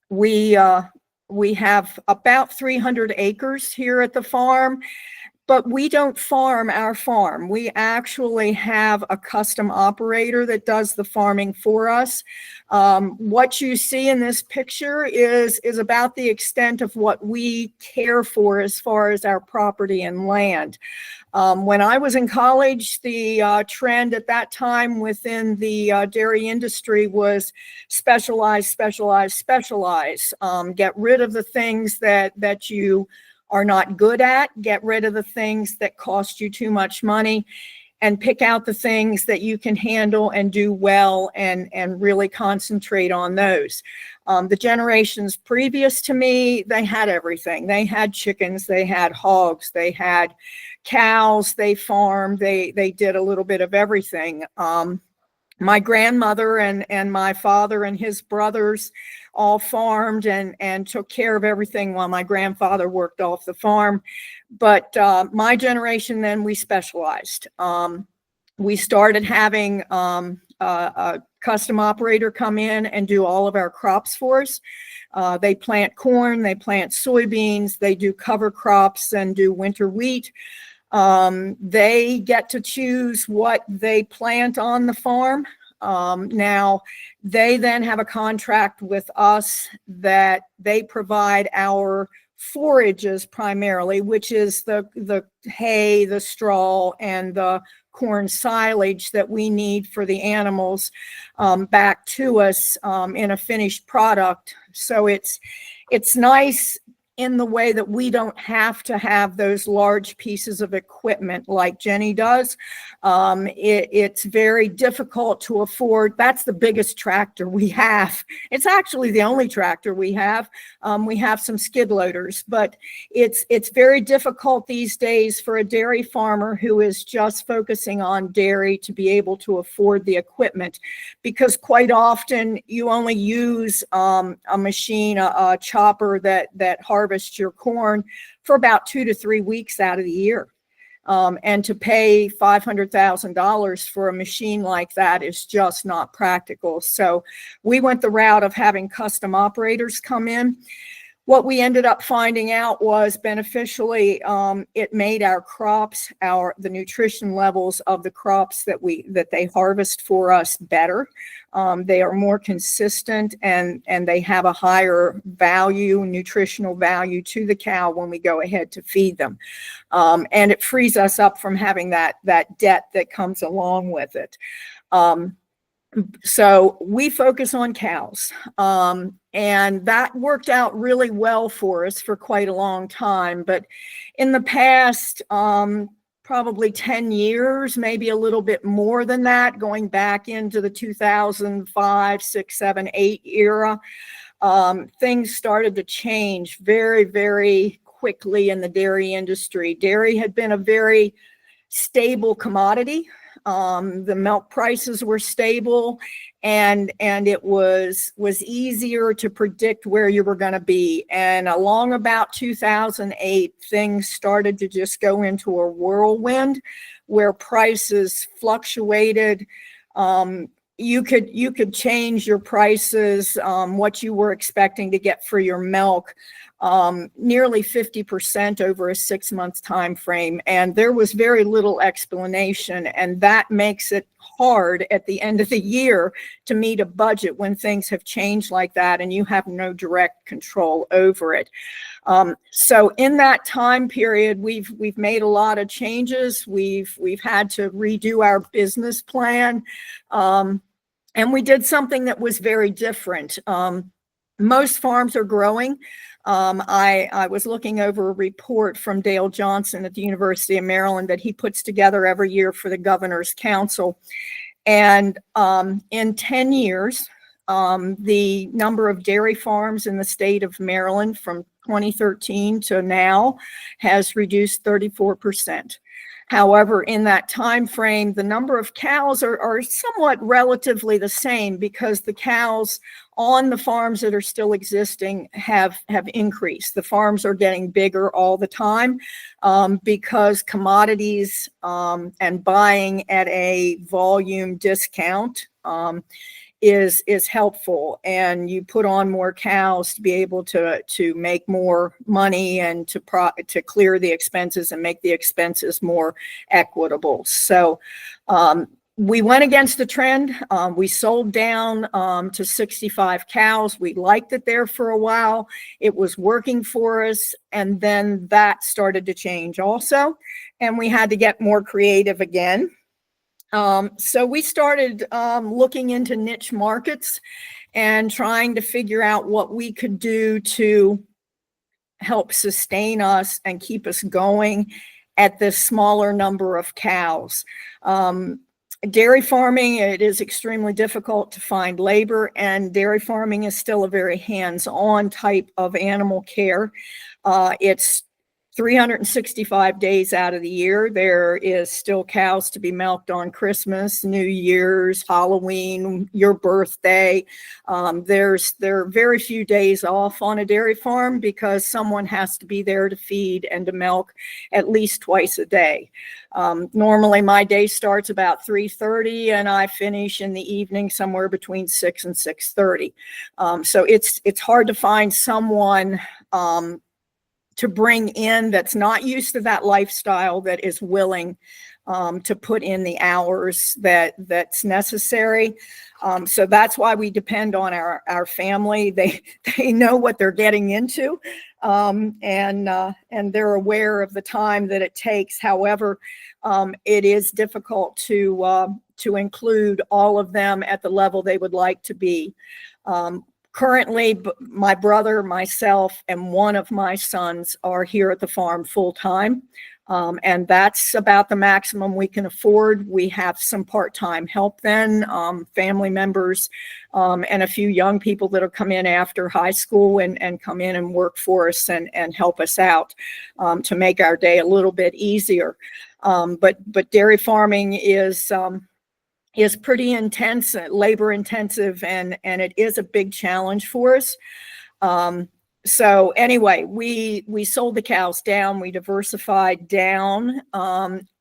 We have about 300 acres here at the farm. But we don't farm our farm. We actually have a custom operator that does the farming for us. What you see in this picture is about the extent of what we care for as far as our property and land. When I was in college, the trend at that time within the dairy industry was specialize, specialize, specialize. Get rid of the things that you are not good at, get rid of the things that cost you too much money, and pick out the things that you can handle and do well and really concentrate on those. The generations previous to me, they had everything. They had chickens, they had hogs, they had cows, they farmed, they did a little bit of everything. My grandmother and my father and his brothers all farmed and took care of everything while my grandfather worked off the farm. But my generation, then we specialized. We started having a custom operator come in and do all of our crops for us. They plant corn, they plant soybeans, they do cover crops and do winter wheat. They get to choose what they plant on the farm. Now, they then have a contract with us that they provide our forages primarily, which is the hay, the straw, and the corn silage that we need for the animals back to us in a finished product. So it's nice in the way that we don't have to have those large pieces of equipment like Jenny does. It's very difficult to afford. That's the biggest tractor we have. It's actually the only tractor we have. We have some skid loaders, but it's very difficult these days for a dairy farmer who is just focusing on dairy to be able to afford the equipment, because quite often you only use a machine, a chopper that harvests your corn for about 2 to 3 weeks out of the year. And to pay $500,000 for a machine like that is just not practical. So we went the route of having custom operators come in. What we ended up finding out was beneficially, it made our crops, the nutrition levels of the crops that they harvest for us better. They are more consistent and they have a higher value, nutritional value to the cow when we go ahead to feed them. And it frees us up from having that debt that comes along with it. So we focus on cows, and that worked out really well for us for quite a long time. But in the past, probably 10 years, maybe a little bit more than that, going back into the 2005, 6, 7, 8 era, things started to change very, very quickly in the dairy industry. Dairy had been a very stable commodity. The milk prices were stable, and it was easier to predict where you were going to be. And along about 2008, things started to just go into a whirlwind where prices fluctuated. You could change your prices, what you were expecting to get for your milk, nearly 50% over a 6-month time frame. And there was very little explanation, and that makes it hard at the end of the year to meet a budget when things have changed like that and you have no direct control over it. So in that time period, we've made a lot of changes. We've had to redo our business plan, and we did something that was very different. Most farms are growing. I was looking over a report from Dale Johnson at the University of Maryland that he puts together every year for the Governor's Council. And in 10 years, the number of dairy farms in the state of Maryland from 2013 to now has reduced 34%. However, in that time frame, the number of cows are somewhat relatively the same, because the cows on the farms that are still existing have increased. The farms are getting bigger all the time because commodities and buying at a volume discount is helpful, and you put on more cows to be able to make more money and to clear the expenses and make the expenses more equitable. So we went against the trend. We sold down to 65 cows. We liked it there for a while. It was working for us, and then that started to change also, and we had to get more creative again. So we started looking into niche markets and trying to figure out what we could do to help sustain us and keep us going at this smaller number of cows. Dairy farming, it is extremely difficult to find labor, and dairy farming is still a very hands-on type of animal care. It's 365 days out of the year. There is still cows to be milked on Christmas, New Year's, Halloween, your birthday. There are very few days off on a dairy farm because someone has to be there to feed and to milk at least twice a day. Normally my day starts about 3:30 and I finish in the evening somewhere between 6 and 6:30. So it's hard to find someone to bring in that's not used to that lifestyle, that is willing to put in the hours that's necessary. So that's why we depend on our family. They know what they're getting into, and they're aware of the time that it takes. However, it is difficult to include all of them at the level they would like to be. Currently, my brother, myself, and one of my sons are here at the farm full time. And that's about the maximum we can afford. We have some part-time help then, family members, and a few young people that'll come in after high school and come in and work for us and help us out to make our day a little bit easier. But dairy farming is pretty intense, labor intensive, and it is a big challenge for us. So anyway, we sold the cows down, we diversified down,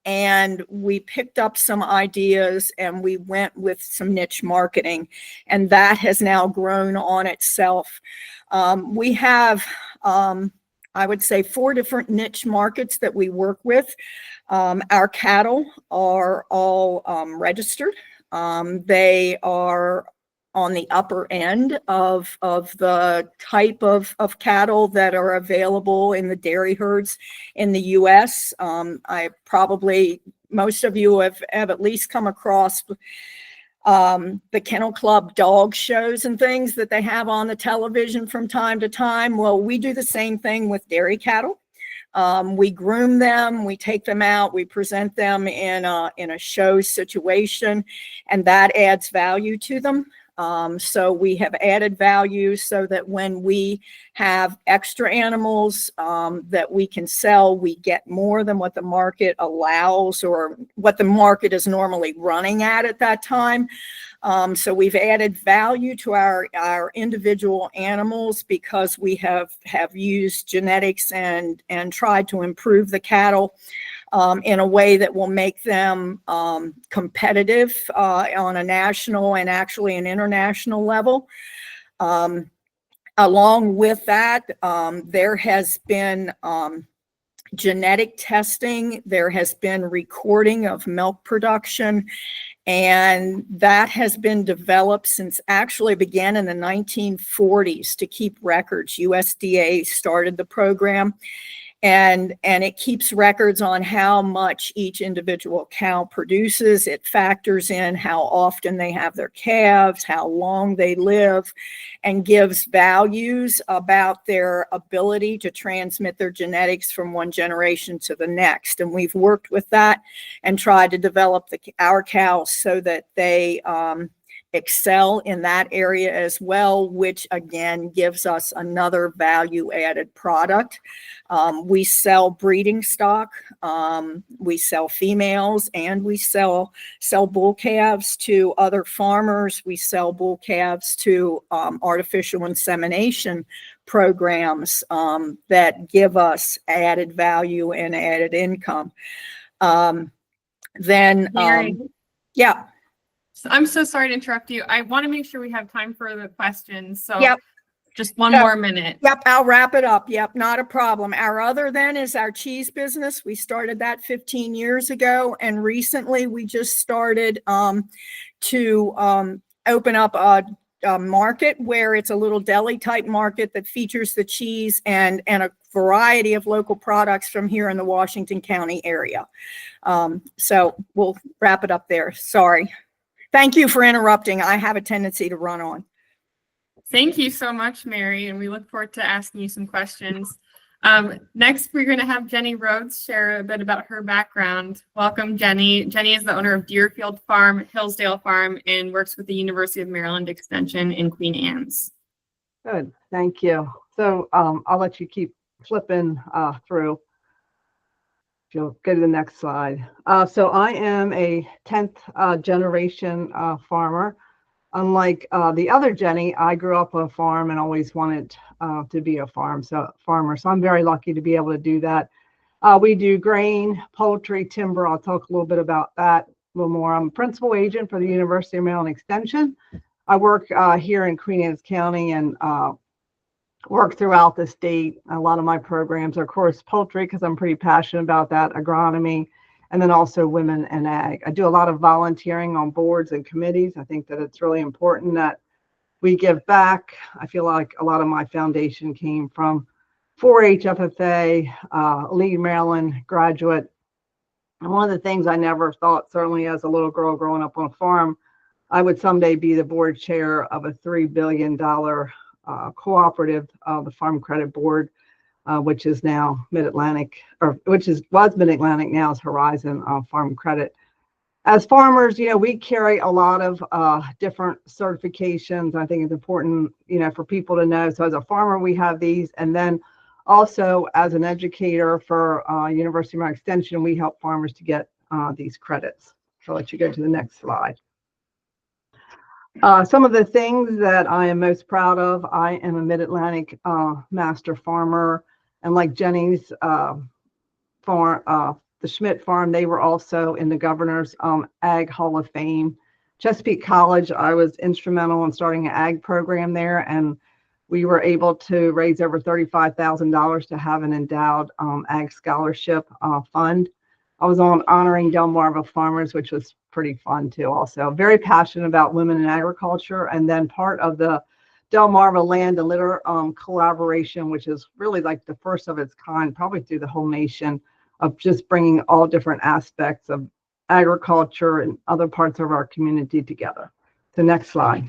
and we picked up some ideas and we went with some niche marketing, and that has now grown on itself. We have, I would say, 4 different niche markets that we work with. Our cattle are all registered. They are on the upper end of the type of cattle that are available in the dairy herds in the U.S. Most of you have at least come across the Kennel Club dog shows and things that they have on the television from time to time. Well, we do the same thing with dairy cattle. We groom them, we take them out, we present them in a show situation, and that adds value to them. So we have added value so that when we have extra animals that we can sell, we get more than what the market allows or what the market is normally running at that time. So we've added value to our individual animals because we have used genetics and tried to improve the cattle in a way that will make them competitive on a national and actually an international level. Along with that, there has been genetic testing, there has been recording of milk production, and that has been developed since actually began in the 1940s to keep records. USDA started the program, and it keeps records on how much each individual cow produces. It factors in how often they have their calves, how long they live, and gives values about their ability to transmit their genetics from one generation to the next. And we've worked with that and tried to develop our cows so that they excel in that area as well, which again gives us another value added product. We sell breeding stock, we sell females, and we sell bull calves to other farmers. We sell bull calves to artificial insemination programs that give us added value and added income. Yeah. So I'm so sorry to interrupt you. I want to make sure we have time for the questions. So Yep. just one more minute. Yep, I'll wrap it up. Yep, not a problem. Our other then is our cheese business. We started that 15 years ago, and recently we just started to open up a market where it's a little deli type market that features the cheese and a variety of local products from here in the Washington County area. So we'll wrap it up there. Sorry. Thank you for interrupting. I have a tendency to run on. Thank you so much, Mary, and we look forward to asking you some questions. Next, we're going to have Jenny Rhodes share a bit about her background. Welcome, Jenny. Jenny is the owner of Deerfield Farm, Hillsdale Farm, and works with the University of Maryland Extension in Queen Anne's. Good, thank you. So I'll let you keep flipping through. If you'll go to the next slide. So I am a 10th generation farmer. Unlike the other Jenny, I grew up on a farm and always wanted to be a farmer. So I'm very lucky to be able to do that. We do grain, poultry, timber. I'll talk a little bit about that a little more. I'm a principal agent for the University of Maryland Extension. I work here in Queen Anne's County and work throughout the state. A lot of my programs are, of course, poultry, because I'm pretty passionate about that, agronomy, and then also women and ag. I do a lot of volunteering on boards and committees. I think that it's really important that we give back. I feel like a lot of my foundation came from 4-H FFA, Lead Maryland graduate. And one of the things I never thought, certainly as a little girl growing up on a farm, I would someday be the board chair of a $3 billion cooperative, the Farm Credit Board, which is now Mid-Atlantic, or was Mid-Atlantic, now is Horizon Farm Credit. As farmers, we carry a lot of different certifications. I think it's important, for people to know. So as a farmer, we have these, and then also as an educator for University of Maryland Extension, we help farmers to get these credits. So I'll let you go to the next slide. Some of the things that I am most proud of: I am a Mid-Atlantic master farmer, and like Jenny's farm, the Schmidt Farm, they were also in the Governor's Ag Hall of Fame. Chesapeake College, I was instrumental in starting an ag program there, and we were able to raise over $35,000 to have an endowed ag scholarship fund. I was on honoring Delmarva farmers, which was pretty fun too. Also, very passionate about women in agriculture, and then part of the Delmarva Land and Litter collaboration, which is really like the first of its kind, probably through the whole nation, of just bringing all different aspects of agriculture and other parts of our community together. The next slide.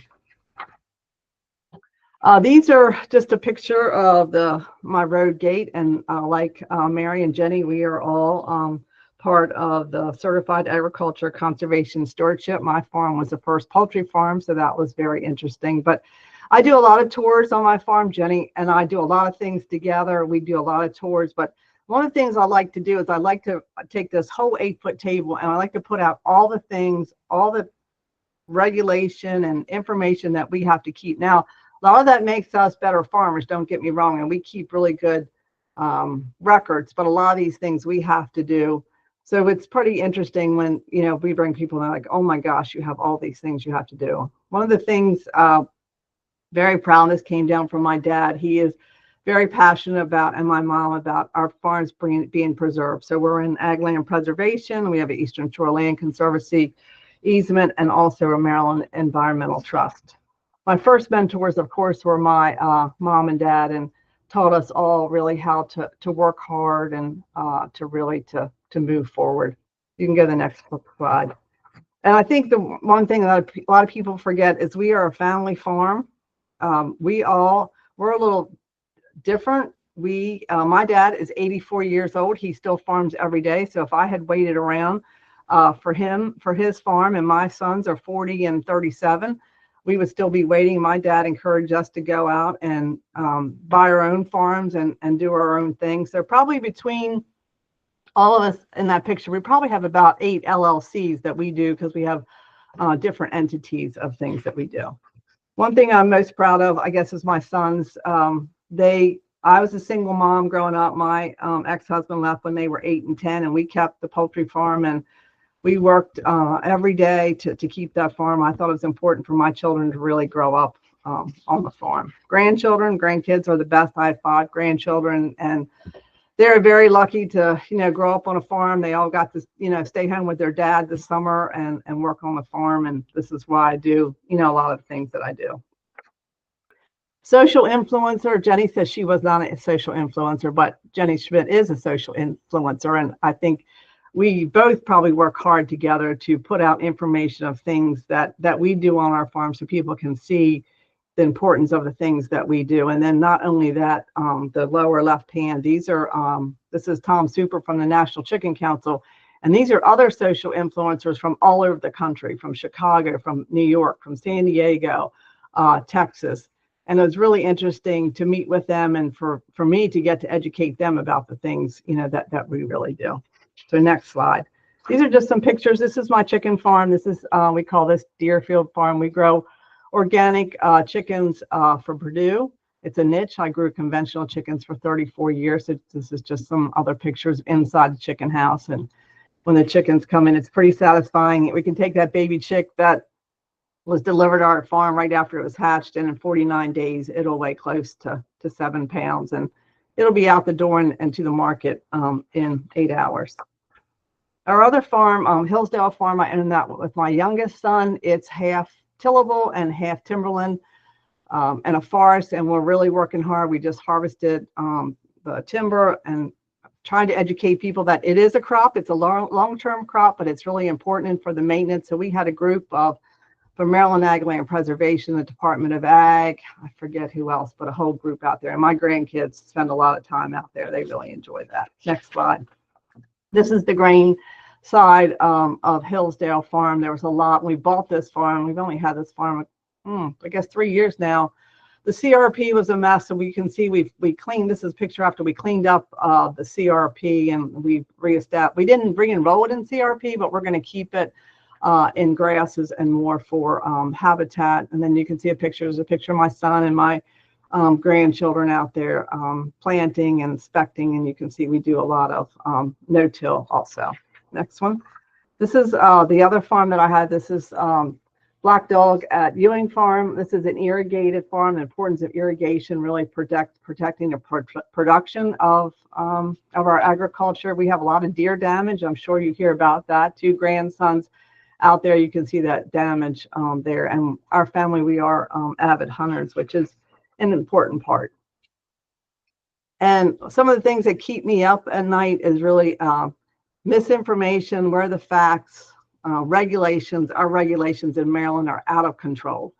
These are just a picture of my road gate, and like Mary and Jenny, we are all part of the Certified Agriculture Conservation Stewardship. My farm was the first poultry farm, so that was very interesting. But I do a lot of tours on my farm, Jenny, and I do a lot of things together. We do a lot of tours, but one of the things I like to do is I like to take this whole 8-foot table, and I like to put out all the things, all the regulation and information that we have to keep. Now, a lot of that makes us better farmers, don't get me wrong, and we keep really good records, but a lot of these things we have to do. So it's pretty interesting when, we bring people and they're like, oh my gosh, you have all these things you have to do. One of the things, very proud, this came down from my dad. He is very passionate about, and my mom, about our farms being preserved. So we're in ag land preservation. We have an Eastern Shore Land Conservancy easement, and also a Maryland Environmental Trust. My first mentors, of course, were my mom and dad, and taught us all really how to work hard and to move forward. You can go to the next slide. And I think the one thing that a lot of people forget is we are a family farm. We're a little different. My dad is 84 years old. He still farms every day. So if I had waited around for his farm, and my sons are 40 and 37, we would still be waiting. My dad encouraged us to go out and buy our own farms and do our own things. So probably between all of us in that picture, we probably have about 8 LLCs that we do, because we have different entities of things that we do. One thing I'm most proud of, I guess, is my sons. I was a single mom growing up. My ex-husband left when they were 8 and 10, and we kept the poultry farm, and we worked every day to keep that farm. I thought it was important for my children to really grow up on the farm. Grandkids are the best. I have 5 grandchildren, and they're very lucky to, grow up on a farm. They all got to, stay home with their dad this summer and work on the farm. And this is why I do, a lot of the things that I do. Social influencer. Jenny says she was not a social influencer, but Jenny Schmidt is a social influencer. And I think we both probably work hard together to put out information of things that we do on our farm, so people can see the importance of the things that we do. And then not only that, the lower left hand, these are, this is Tom Super from the National Chicken Council. And these are other social influencers from all over the country, from Chicago, from New York, from San Diego, Texas. And it was really interesting to meet with them and for me to get to educate them about the things, you know, that we really do. So next slide. These are just some pictures. This is my chicken farm. This is, we call this Deerfield Farm. We grow organic chickens for Purdue. It's a niche. I grew conventional chickens for 34 years. So this is just some other pictures inside the chicken house. And when the chickens come in, it's pretty satisfying. We can take that baby chick that was delivered to our farm right after it was hatched, and in 49 days, it'll weigh close to 7 pounds. And it'll be out the door and to the market in 8 hours. Our other farm, Hillsdale Farm, I own that with my youngest son. It's half tillable and half timberland and a forest, and we're really working hard. We just harvested the timber and trying to educate people that it is a crop. It's a long-term crop, but it's really important for the maintenance. So we had a group of, from Maryland Ag Land Preservation, the Department of Ag, I forget who else, but a whole group out there. And my grandkids spend a lot of time out there. They really enjoy that. Next slide. This is the grain side of Hillsdale Farm. There was a lot. We bought this farm. We've only had this farm, I guess, 3 years now. The CRP was a mess, so we can see we cleaned. This is a picture after we cleaned up the CRP and we reestablished. We didn't re-enroll it in CRP, but we're going to keep it in grasses and more for habitat. And then you can see a picture. There's a picture of my son and my grandchildren out there planting and inspecting, and you can see we do a lot of no-till also. Next one. This is the other farm that I had. This is Black Dog at Ewing Farm. This is an irrigated farm. The importance of irrigation really protecting the production of our agriculture. We have a lot of deer damage. I'm sure you hear about that. 2 grandsons out there. You can see that damage there. And our family, we are avid hunters, which is an important part. And some of the things that keep me up at night is really misinformation. Where are the facts? Regulations. Our regulations in Maryland are out of control.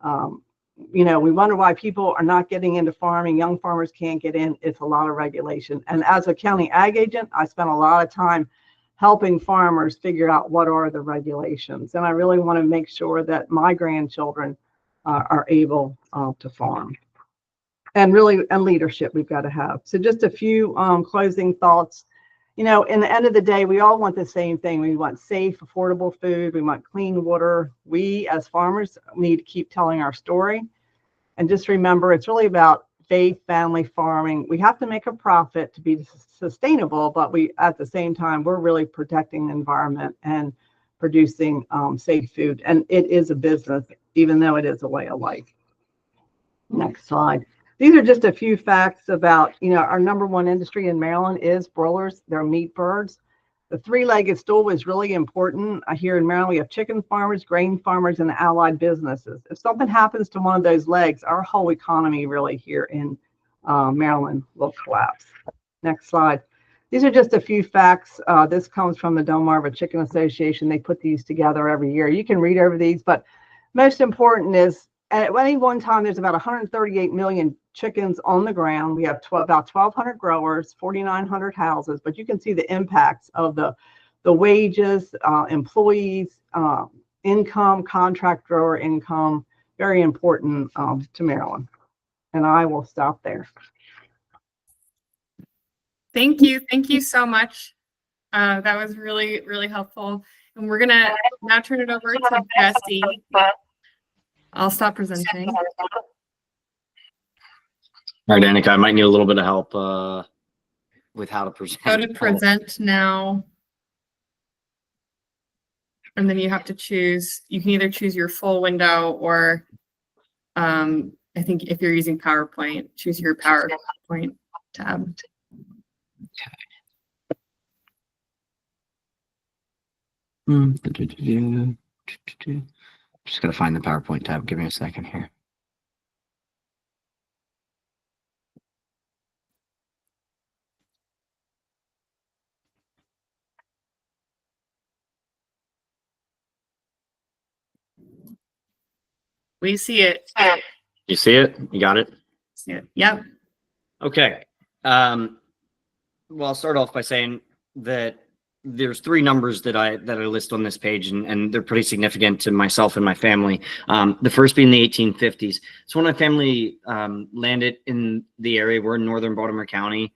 You know, we wonder why people are not getting into farming. Young farmers can't get in. It's a lot of regulation. And as a county ag agent, I spent a lot of time helping farmers figure out what are the regulations. And I really want to make sure that my grandchildren are able to farm. And really, and leadership we've got to have. So just a few closing thoughts. You know, in the end of the day, we all want the same thing. We want safe, affordable food. We want clean water. We, as farmers, need to keep telling our story. And just remember, it's really about faith, family farming. We have to make a profit to be sustainable, but we, at the same time, we're really protecting the environment and producing safe food. And it is a business, even though it is a way of life. Next slide. These are just a few facts about, you know, our #1 industry in Maryland is broilers. They're meat birds. The 3-legged stool is really important. Here in Maryland, we have chicken farmers, grain farmers, and allied businesses. If something happens to one of those legs, our whole economy really here in Maryland will collapse. Next slide. These are just a few facts. This comes from the Delmarva Chicken Association. They put these together every year. You can read over these, but most important is at any one time, there's about 138 million chickens on the ground. We have about 1,200 growers, 4,900 houses, but you can see the impacts of the wages, employees, income, contract grower income, very important to Maryland. And I will stop there. Thank you. Thank you so much. That was really, really helpful. And we're going to now turn it over to Jesse. I'll stop presenting. All right, Annika, I might need a little bit of help with how to present. Go to present now. And then you have to choose, you can either choose your full window or I think if you're using PowerPoint, choose your PowerPoint tab. Just gotta find the PowerPoint tab. Give me a second here. We see it. You see it? You got it? Yep. Okay. Well, I'll start off by saying that there's three numbers that I list on this page, and they're pretty significant to myself and my family. The first being the 1850s. So when my family landed in the area, we're in northern Baltimore County.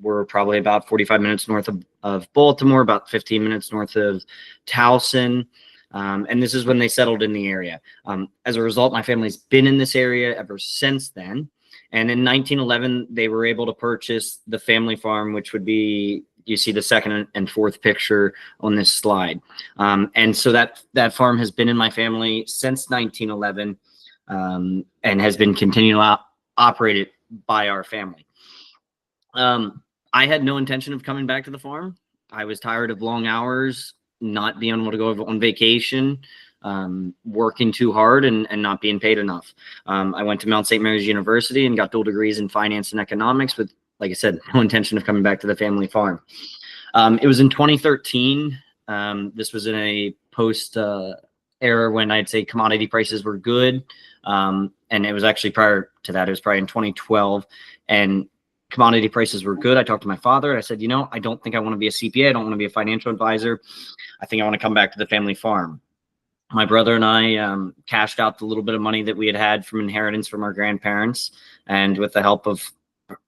We're probably about 45 minutes north of Baltimore, about 15 minutes north of Towson. And this is when they settled in the area. As a result, my family's been in this area ever since then. And in 1911, they were able to purchase the family farm, which would be, you see the second and fourth picture on this slide. And so that farm has been in my family since 1911 and has been continually operated by our family. I had no intention of coming back to the farm. I was tired of long hours, not being able to go on vacation, working too hard and not being paid enough. I went to Mount St. Mary's University and got dual degrees in finance and economics with, like I said, no intention of coming back to the family farm. It was in 2013. This was in a post era when I'd say commodity prices were good. And it was actually prior to that. It was probably in 2012. And commodity prices were good. I talked to my father. I said, you know, I don't think I want to be a CPA. I don't want to be a financial advisor. I think I want to come back to the family farm. My brother and I cashed out the little bit of money that we had from inheritance from our grandparents. And with the help of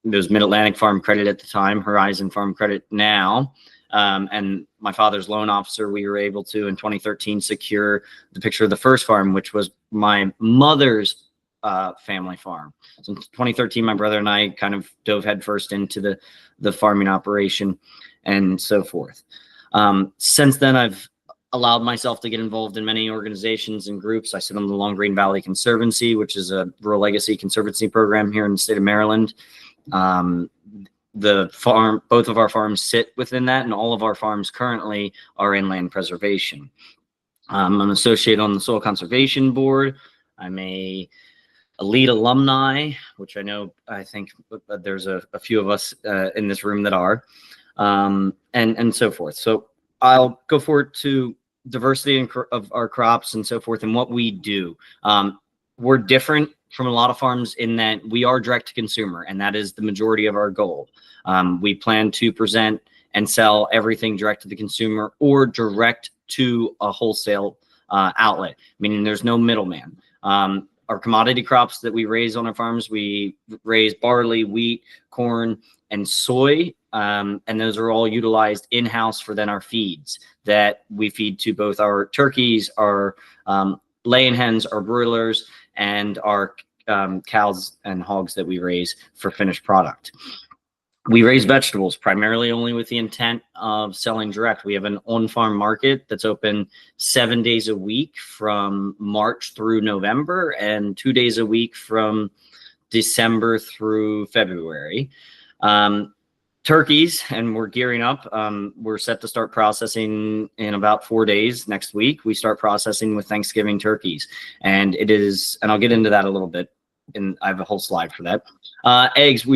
those Mid-Atlantic Farm Credit at the time, Horizon Farm Credit now, and my father's loan officer, we were able to, in 2013, secure the picture of the first farm, which was my mother's family farm. So in 2013, my brother and I kind of dove headfirst into the farming operation and so forth. Since then, I've allowed myself to get involved in many organizations and groups. I sit on the Long Green Valley Conservancy, which is a rural legacy conservancy program here in the state of Maryland. The farm, both of our farms sit within that, and all of our farms currently are in land preservation. I'm an associate on the Soil Conservation Board. I'm a lead alumni, which I think there's a few of us in this room that are, and so forth. So I'll go forward to diversity of our crops and so forth and what we do. We're different from a lot of farms in that we are direct to consumer, and that is the majority of our goal. We plan to present and sell everything direct to the consumer or direct to a wholesale outlet, meaning there's no middleman. Our commodity crops that we raise on our farms, we raise barley, wheat, corn, and soy. And those are all utilized in-house for then our feeds that we feed to both our turkeys, our laying hens, our broilers, and our cows and hogs that we raise for finished product. We raise vegetables primarily only with the intent of selling direct. We have an on-farm market that's open 7 days a week from March through November and 2 days a week from December through February. Turkeys, and we're gearing up. We're set to start processing in about 4 days. Next week, we start processing with Thanksgiving turkeys. And it is, and I'll get into that a little bit, and I have a whole slide for that. Eggs,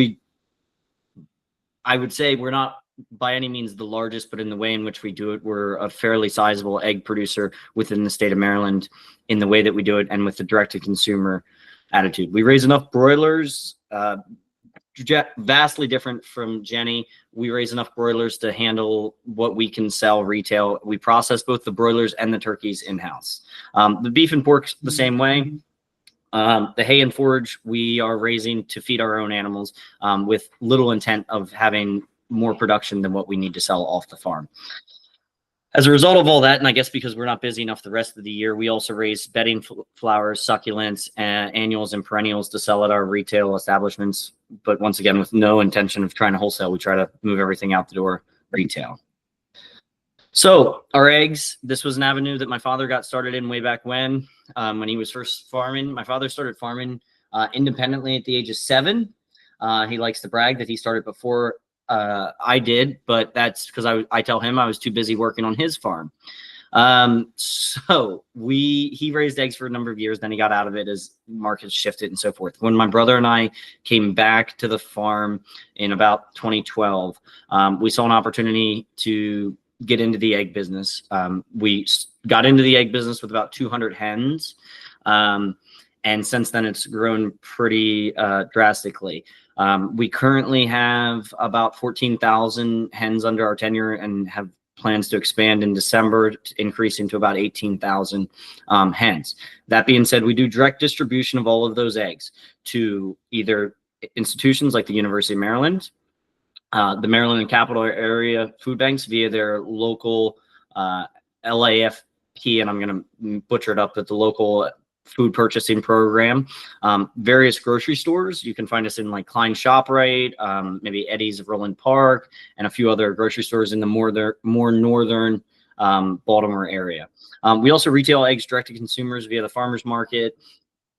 I would say we're not by any means the largest, but in the way in which we do it, we're a fairly sizable egg producer within the state of Maryland in the way that we do it and with the direct-to-consumer attitude. We raise enough broilers, vastly different from Jenny. We raise enough broilers to handle what we can sell retail. We process both the broilers and the turkeys in-house. The beef and pork the same way. The hay and forage we are raising to feed our own animals with little intent of having more production than what we need to sell off the farm. As a result of all that, and I guess because we're not busy enough the rest of the year, we also raise bedding flowers, succulents, annuals, and perennials to sell at our retail establishments. But once again, with no intention of trying to wholesale, we try to move everything out the door retail. So our eggs, this was an avenue that my father got started in way back when he was first farming. My father started farming independently at the age of 7. He likes to brag that he started before I did, but that's because I tell him I was too busy working on his farm. So he raised eggs for a number of years, then he got out of it as markets shifted and so forth. When my brother and I came back to the farm in about 2012, we saw an opportunity to get into the egg business. We got into the egg business with about 200 hens. And since then, it's grown pretty drastically. We currently have about 14,000 hens under our tenure and have plans to expand in December, increasing to about 18,000 hens. That being said, we do direct distribution of all of those eggs to either institutions like the University of Maryland, the Maryland and Capital Area food banks via their local LAFP, and I'm going to butcher it up, but the local food purchasing program, various grocery stores. You can find us in like Klein ShopRite, maybe Eddie's of Roland Park, and a few other grocery stores in the more northern Baltimore area. We also retail eggs direct to consumers via the farmers market,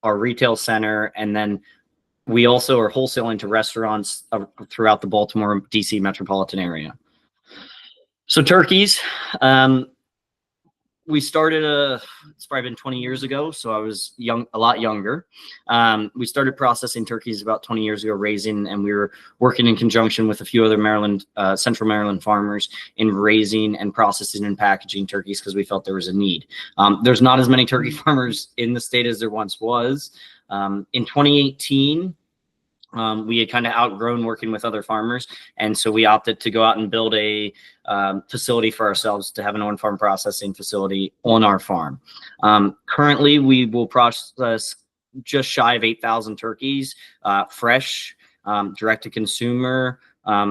our retail center, and then we also are wholesaling to restaurants throughout the Baltimore, DC metropolitan area. So turkeys, we started, it's probably been 20 years ago, so I was a lot younger. We started processing turkeys about 20 years ago, raising, and we were working in conjunction with a few other Central Maryland farmers in raising and processing and packaging turkeys because we felt there was a need. There's not as many turkey farmers in the state as there once was. In 2018, we had kind of outgrown working with other farmers, and so we opted to go out and build a facility for ourselves to have an on-farm processing facility on our farm. Currently, we will process just shy of 8,000 turkeys, fresh, direct to consumer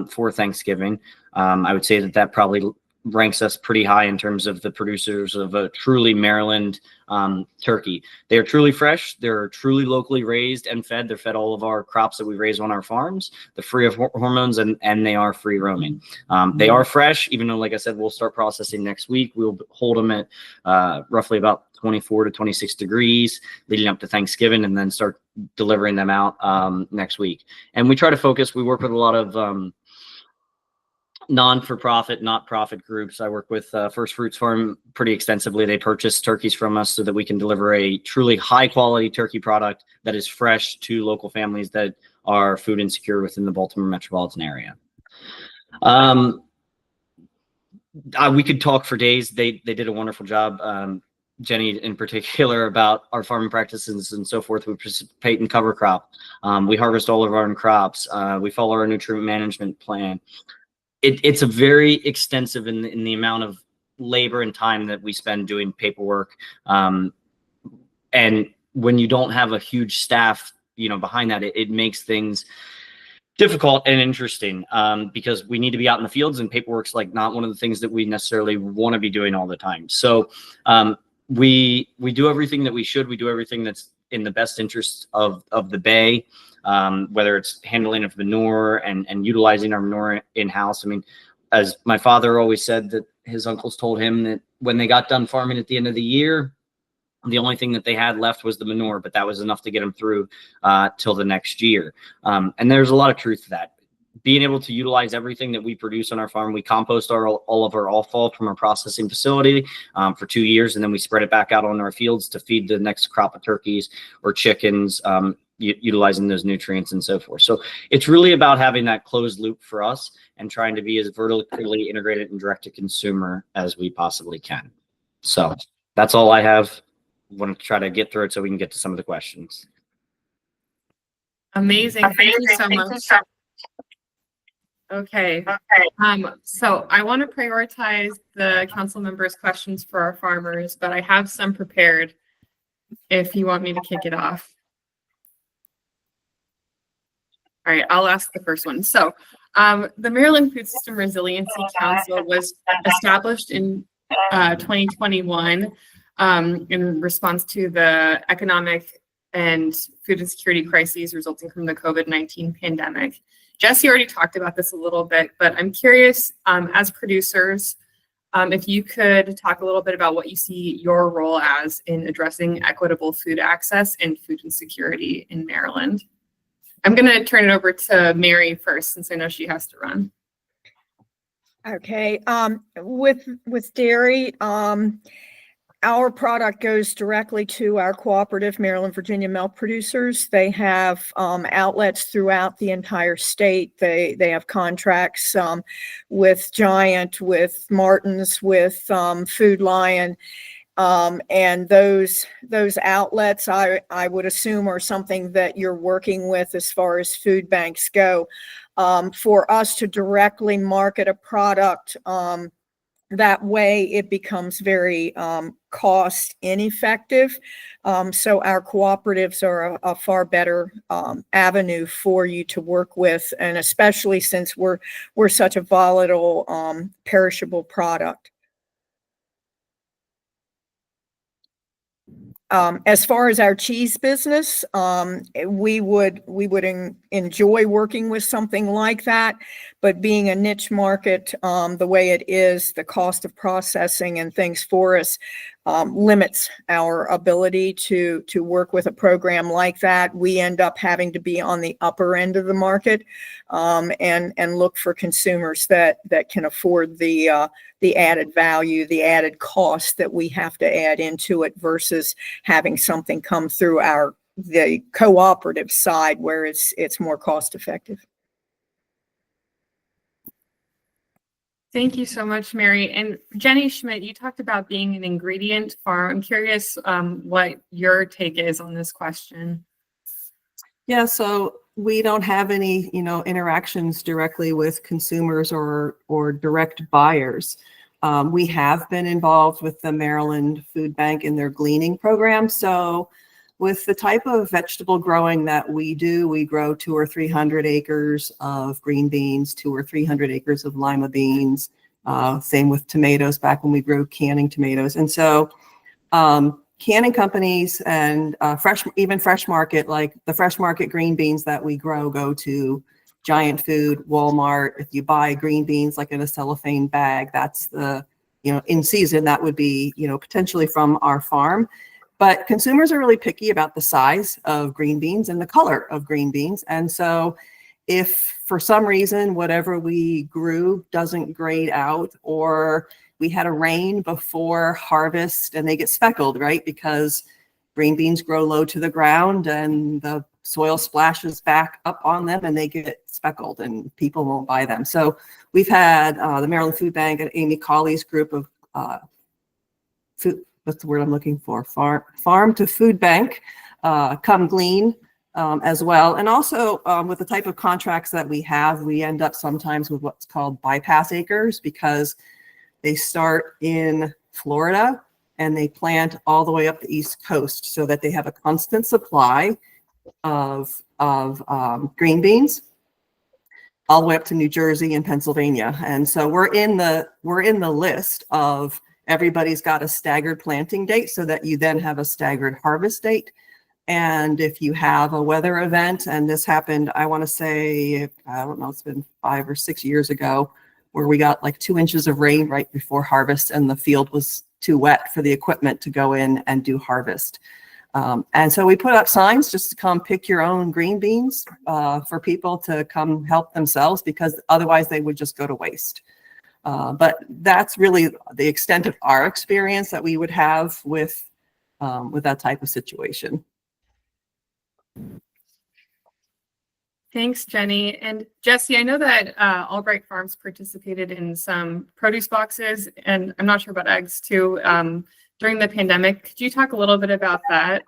for Thanksgiving. I would say that probably ranks us pretty high in terms of the producers of a truly Maryland turkey. They are truly fresh. They're truly locally raised and fed. They're fed all of our crops that we raise on our farms. They're free of hormones and they are free roaming. They are fresh, even though, like I said, we'll start processing next week. We'll hold them at roughly about 24 to 26 degrees leading up to Thanksgiving, and then start delivering them out next week. And we try to focus. We work with a lot of non-for-profit, not-profit groups. I work with First Fruits Farm pretty extensively. They purchase turkeys from us so that we can deliver a truly high-quality turkey product that is fresh to local families that are food insecure within the Baltimore metropolitan area. We could talk for days. They did a wonderful job, Jenny in particular, about our farming practices and so forth. We participate in cover crop. We harvest all of our own crops. We follow our nutrient management plan. It's a very extensive in the amount of labor and time that we spend doing paperwork. And when you don't have a huge staff, behind that, it makes things difficult and interesting because we need to be out in the fields, and paperwork's like not one of the things that we necessarily want to be doing all the time. So we do everything that we should. We do everything that's in the best interest of the bay. Whether it's handling of manure and utilizing our manure in-house. I mean, as my father always said, that his uncles told him that when they got done farming at the end of the year, the only thing that they had left was the manure, but that was enough to get them through till the next year. And there's a lot of truth to that. Being able to utilize everything that we produce on our farm, we compost all of our offal from our processing facility for 2 years, and then we spread it back out on our fields to feed the next crop of turkeys or chickens, utilizing those nutrients and so forth. So it's really about having that closed loop for us and trying to be as vertically integrated and direct to consumer as we possibly can. So that's all I have. Want to try to get through it so we can get to some of the questions. Amazing. Thank you so much. Okay. So I want to prioritize the council members' questions for our farmers, but I have some prepared if you want me to kick it off. All right, I'll ask the first one. So the Maryland Food System Resiliency Council was established in 2021 in response to the economic and food insecurity crises resulting from the COVID-19 pandemic. Jesse already talked about this a little bit, but I'm curious, as producers, if you could talk a little bit about what you see your role as in addressing equitable food access and food insecurity in Maryland. I'm going to turn it over to Mary first, since I know she has to run. Okay. With dairy, our product goes directly to our cooperative Maryland, Virginia milk producers. They have outlets throughout the entire state. They have contracts with Giant, with Martin's, with Food Lion. And those outlets, I would assume, are something that you're working with as far as food banks go. For us to directly market a product, that way it becomes very cost ineffective. So our cooperatives are a far better avenue for you to work with, and especially since we're such a volatile, perishable product. As far as our cheese business, we would enjoy working with something like that, but being a niche market, the way it is, the cost of processing and things for us limits our ability to work with a program like that. We end up having to be on the upper end of the market, and look for consumers that can afford the added value, the added cost that we have to add into it, versus having something come through the cooperative side where it's more cost effective. Thank you so much, Mary. And Jenny Schmidt, you talked about being an ingredient farm. I'm curious what your take is on this question. Yeah, so we don't have any, interactions directly with consumers or direct buyers. We have been involved with the Maryland Food Bank in their gleaning program. So with the type of vegetable growing that we do, we grow 200 or 300 acres of green beans, 200 or 300 acres of lima beans. Same with tomatoes back when we grew canning tomatoes. And so canning companies and fresh market, like the fresh market green beans that we grow, go to Giant Food, Walmart. If you buy green beans like in a cellophane bag, that's in season, that would be, potentially from our farm. But consumers are really picky about the size of green beans and the color of green beans. And so if for some reason whatever we grew doesn't grade out, or we had a rain before harvest and they get speckled, right? Because green beans grow low to the ground and the soil splashes back up on them and they get speckled and people won't buy them. So we've had the Maryland Food Bank and Amy Colley's group of food, what's the word I'm looking for? Farm to food bank, come glean as well. And also with the type of contracts that we have, we end up sometimes with what's called bypass acres, because they start in Florida and they plant all the way up the East Coast so that they have a constant supply of green beans all the way up to New Jersey and Pennsylvania. And so we're in the list of everybody's got a staggered planting date, so that you then have a staggered harvest date. And if you have a weather event, and this happened, I want to say, I don't know, it's been 5 or 6 years ago, where we got like 2 inches of rain right before harvest and the field was too wet for the equipment to go in and do harvest. And so we put up signs just to come pick your own green beans for people to come help themselves, because otherwise they would just go to waste. But that's really the extent of our experience that we would have with that type of situation. Thanks, Jenny. And Jesse, I know that Albright Farms participated in some produce boxes, and I'm not sure about eggs too, during the pandemic. Could you talk a little bit about that?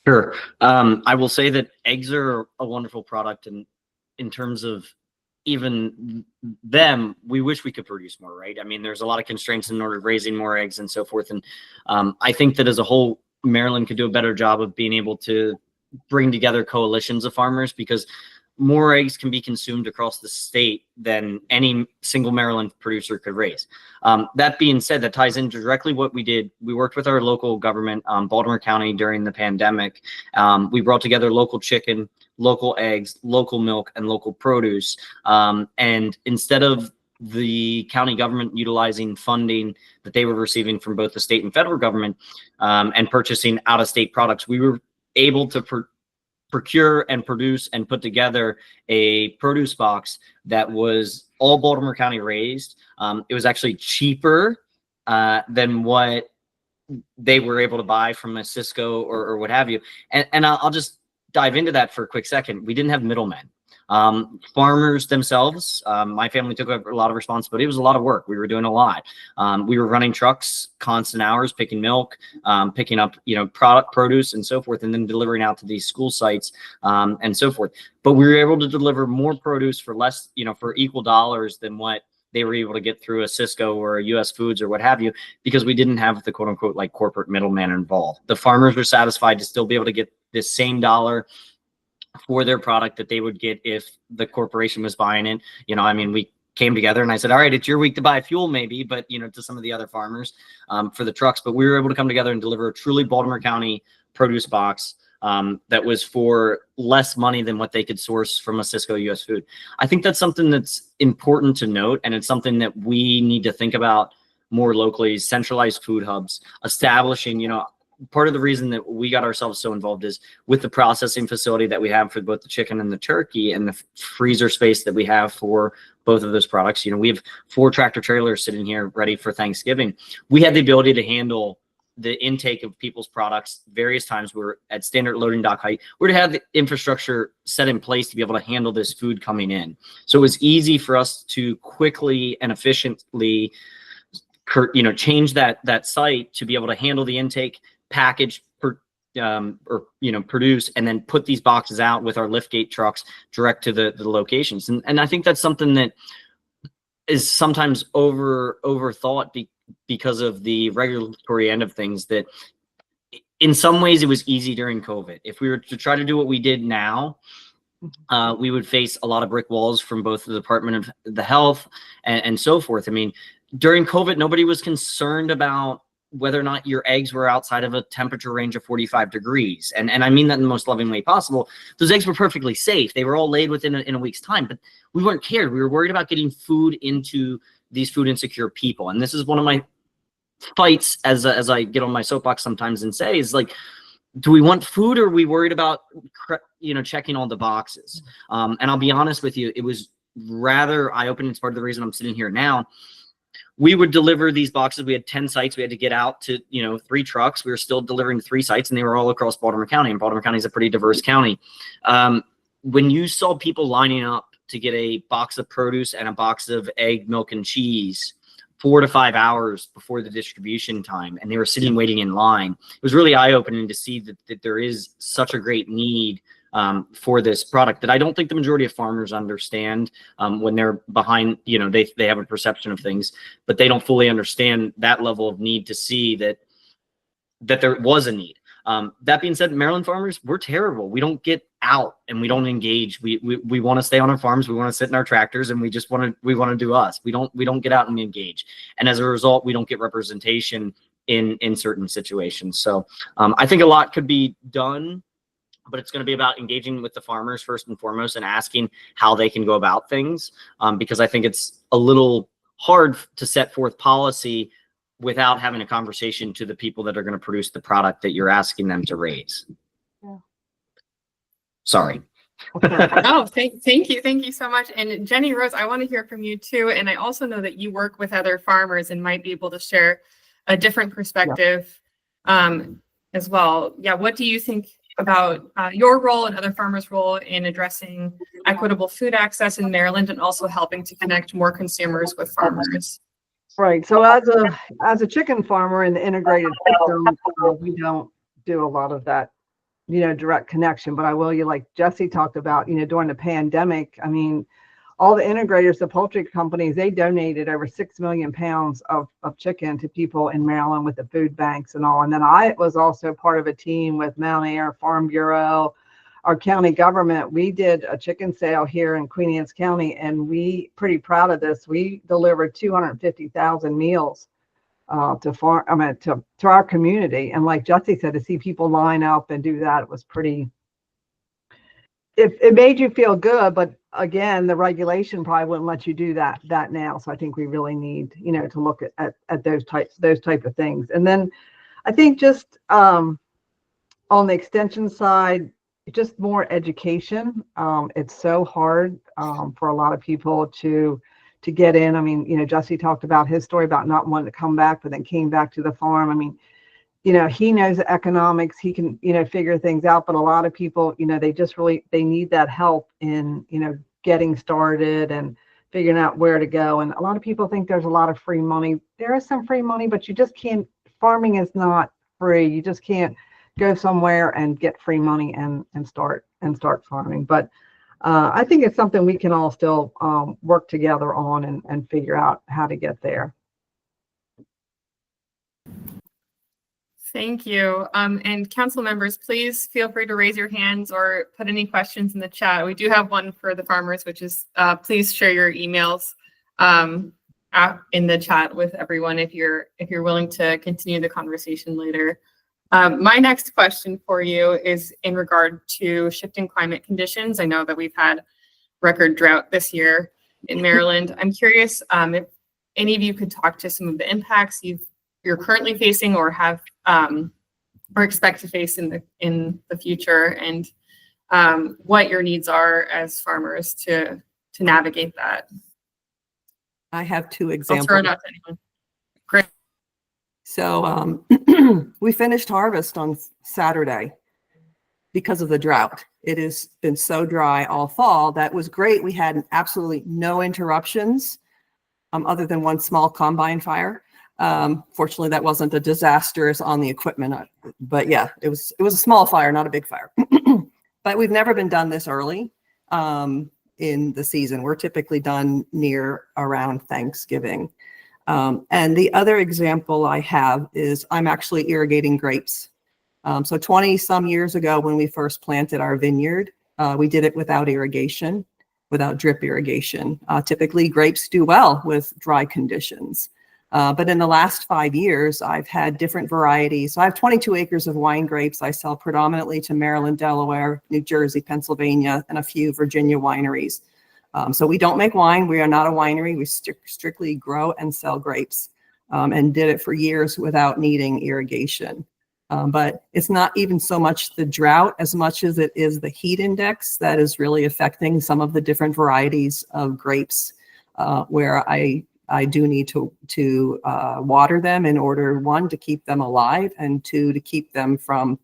Sure. I will say that eggs are a wonderful product, and in terms of even them, we wish we could produce more, right? I mean, there's a lot of constraints in order of raising more eggs and so forth. And I think that as a whole, Maryland could do a better job of being able to bring together coalitions of farmers, because more eggs can be consumed across the state than any single Maryland producer could raise. That being said, that ties into directly what we did. We worked with our local government, Baltimore County, during the pandemic. We brought together local chicken, local eggs, local milk, and local produce. And instead of the county government utilizing funding that they were receiving from both the state and federal government and purchasing out-of-state products, we were able to procure and produce and put together a produce box that was all Baltimore County raised. It was actually cheaper than what they were able to buy from a Cisco or what have you. And I'll just dive into that for a quick second. We didn't have middlemen. Farmers themselves, my family took a lot of responsibility. It was a lot of work. We were doing a lot. We were running trucks, constant hours, picking milk, picking up, produce and so forth, and then delivering out to these school sites, and so forth. But we were able to deliver more produce for less, for equal dollars than what they were able to get through a Cisco or a US Foods or what have you, because we didn't have the quote unquote like corporate middleman involved. The farmers were satisfied to still be able to get this same dollar for their product that they would get if the corporation was buying it. We came together and I said, all right, it's your week to buy fuel maybe, but to some of the other farmers for the trucks, but we were able to come together and deliver a truly Baltimore County produce box that was for less money than what they could source from a Cisco US Food. I think that's something that's important to note, and it's something that we need to think about more locally. Centralized food hubs, establishing, part of the reason that we got ourselves so involved is with the processing facility that we have for both the chicken and the turkey, and the freezer space that we have for both of those products. We have 4 tractor trailers sitting here ready for Thanksgiving. We had the ability to handle the intake of people's products various times. We're at standard loading dock height. We're to have the infrastructure set in place to be able to handle this food coming in. So it was easy for us to quickly and efficiently, change that site to be able to handle the intake, package, produce, and then put these boxes out with our liftgate trucks direct to the locations. And I think that's something that is sometimes overthought because of the regulatory end of things, that in some ways it was easy during COVID. If we were to try to do what we did now, we would face a lot of brick walls from both the Department of the Health and so forth. During COVID, nobody was concerned about whether or not your eggs were outside of a temperature range of 45 degrees. And I mean that in the most loving way possible. Those eggs were perfectly safe. They were all laid within in a week's time, but we weren't cared. We were worried about getting food into these food insecure people. And this is one of my fights as I get on my soapbox sometimes and say is like, do we want food, or are we worried about, checking all the boxes? And I'll be honest with you, it was rather eye-opening. It's part of the reason I'm sitting here now. We would deliver these boxes. We had 10 sites. We had to get out to, 3 trucks. We were still delivering 3 sites, and they were all across Baltimore County. And Baltimore County is a pretty diverse county. When you saw people lining up to get a box of produce and a box of egg, milk, and cheese 4 to 5 hours before the distribution time, and they were sitting waiting in line, it was really eye-opening to see that there is such a great need for this product that I don't think the majority of farmers understand when they're behind. They have a perception of things, but they don't fully understand that level of need to see that there was a need. That being said, Maryland farmers, we're terrible. We don't get out and we don't engage. We want to stay on our farms. We want to sit in our tractors, and we want to do us. We don't get out and engage. And as a result, we don't get representation in certain situations. So I think a lot could be done, but it's going to be about engaging with the farmers first and foremost and asking how they can go about things. Because I think it's a little hard to set forth policy without having a conversation to the people that are going to produce the product that you're asking them to raise. Yeah. Sorry. Oh, thank you so much. And Jenny Rose, I want to hear from you too. And I also know that you work with other farmers and might be able to share a different perspective as well. Yeah, what do you think about your role and other farmers' role in addressing equitable food access in Maryland, and also helping to connect more consumers with farmers? Right. So as a chicken farmer in the integrated system, we don't do a lot of that, direct connection. But I will, like Jesse talked about, during the pandemic, all the integrators, the poultry companies, they donated over 6 million pounds of chicken to people in Maryland with the food banks and all. And then I was also part of a team with Mount Air, Farm Bureau, our county government. We did a chicken sale here in Queen Anne's County, and pretty proud of this. We delivered 250,000 meals to our community. And like Jesse said, to see people line up and do that, it was pretty. It made you feel good, but again, the regulation probably wouldn't let you do that now. So I think we really need, to look at those type of things. And then I think just on the extension side, just more education. It's so hard for a lot of people to get in. Jesse talked about his story about not wanting to come back, but then came back to the farm. he knows the economics, he can, figure things out. But a lot of people, they need that help in, getting started and figuring out where to go. And a lot of people think there's a lot of free money. There is some free money, but you just can't, farming is not free. You just can't go somewhere and get free money and start farming. But I think it's something we can all still work together on and figure out how to get there. Thank you. And council members, please feel free to raise your hands or put any questions in the chat. We do have one for the farmers, which is please share your emails in the chat with everyone if you're willing to continue the conversation later. My next question for you is in regard to shifting climate conditions. I know that we've had record drought this year in Maryland. I'm curious if any of you could talk to some of the impacts you're currently facing or have or expect to face in the future, and what your needs are as farmers to navigate that. I have two I'll examples. throw it out to anyone. Great. So we finished harvest on Saturday because of the drought. It has been so dry all fall. That was great. We had absolutely no interruptions other than one small combine fire. Fortunately, that wasn't a disastrous on the equipment, but yeah, it was a small fire, not a big fire. But we've never been done this early in the season. We're typically done near around Thanksgiving. And the other example I have is I'm actually irrigating grapes. So 20 some years ago, when we first planted our vineyard, we did it without irrigation, without drip irrigation. Typically grapes do well with dry conditions. But in the last 5 years, I've had different varieties. So I have 22 acres of wine grapes. I sell predominantly to Maryland, Delaware, New Jersey, Pennsylvania, and a few Virginia wineries. So we don't make wine. We are not a winery. We strictly grow and sell grapes, and did it for years without needing irrigation. But it's not even so much the drought as much as it is the heat index that is really affecting some of the different varieties of grapes, where I do need to water them in order, one, to keep them alive, and two, to keep them from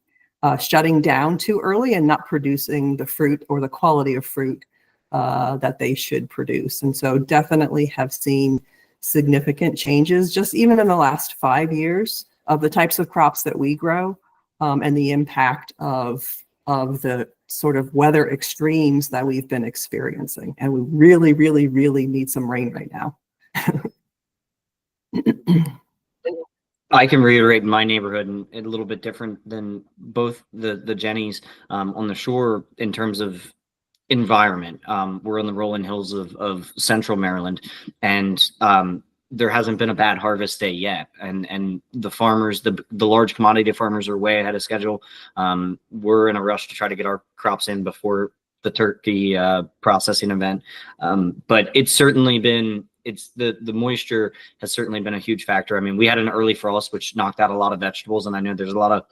shutting down too early and not producing the fruit or the quality of fruit that they should produce. And so definitely have seen significant changes just even in the last 5 years of the types of crops that we grow, and the impact of the sort of weather extremes that we've been experiencing. And we really, really, really need some rain right now. I can reiterate in my neighborhood, and a little bit different than both the Jennies on the shore in terms of environment. We're in the rolling hills of central Maryland, and there hasn't been a bad harvest day yet. And the farmers, the large commodity farmers, are way ahead of schedule. We're in a rush to try to get our crops in before the turkey processing event. But it's certainly been, the moisture has certainly been a huge factor. I mean, we had an early frost, which knocked out a lot of vegetables, and I know there's a lot of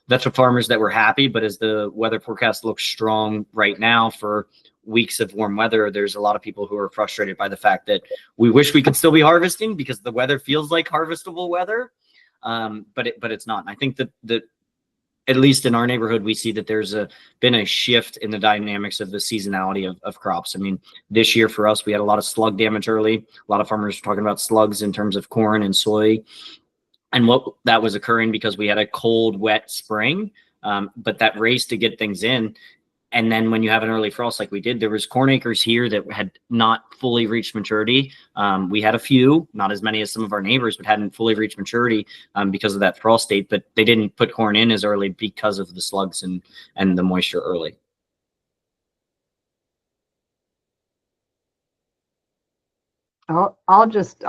vegetable farmers that were happy, but as the weather forecast looks strong right now for weeks of warm weather, there's a lot of people who are frustrated by the fact that we wish we could still be harvesting because the weather feels like harvestable weather. But it's not. And I think that at least in our neighborhood, we see that there's been a shift in the dynamics of the seasonality of crops. I mean, this year for us, we had a lot of slug damage early. A lot of farmers were talking about slugs in terms of corn and soy. And what that was occurring because we had a cold, wet spring, but that race to get things in. And then when you have an early frost like we did, there was corn acres here that had not fully reached maturity. We had a few, not as many as some of our neighbors, but hadn't fully reached maturity because of that frost date. But they didn't put corn in as early because of the slugs and the moisture early. I'll just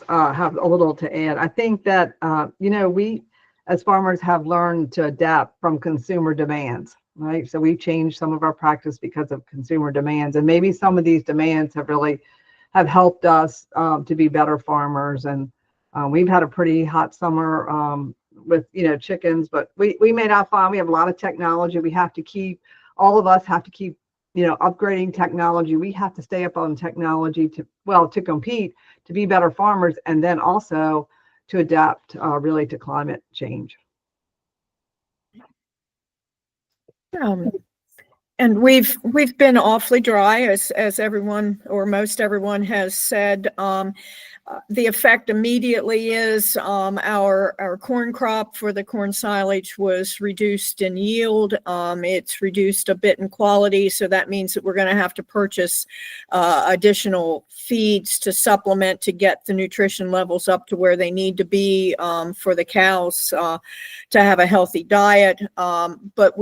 have a little to add. I think that we as farmers have learned to adapt from consumer demands, right? So we've changed some of our practice because of consumer demands, and maybe some of these demands have helped us to be better farmers. And we've had a pretty hot summer with chickens, but we made out fine. We have a lot of technology. All of us have to keep upgrading technology. We have to stay up on technology to compete, to be better farmers, and then also to adapt really to climate change. And we've been awfully dry, as everyone or most everyone has said. The effect immediately is our corn crop for the corn silage was reduced in yield. It's reduced a bit in quality, so that means that we're going to have to purchase additional feeds to supplement to get the nutrition levels up to where they need to be for the cows to have a healthy diet. But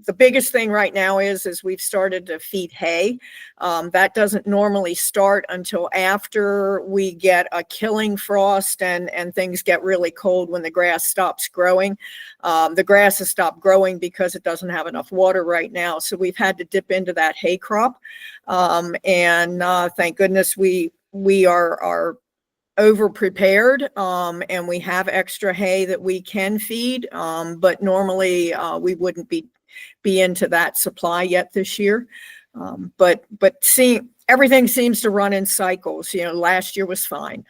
the biggest thing right now is we've started to feed hay. That doesn't normally start until after we get a killing frost and things get really cold when the grass stops growing. The grass has stopped growing because it doesn't have enough water right now. So we've had to dip into that hay crop. And thank goodness we are over prepared and we have extra hay that we can feed. But normally we wouldn't be into that supply yet this year. But everything seems to run in cycles. Last year was fine.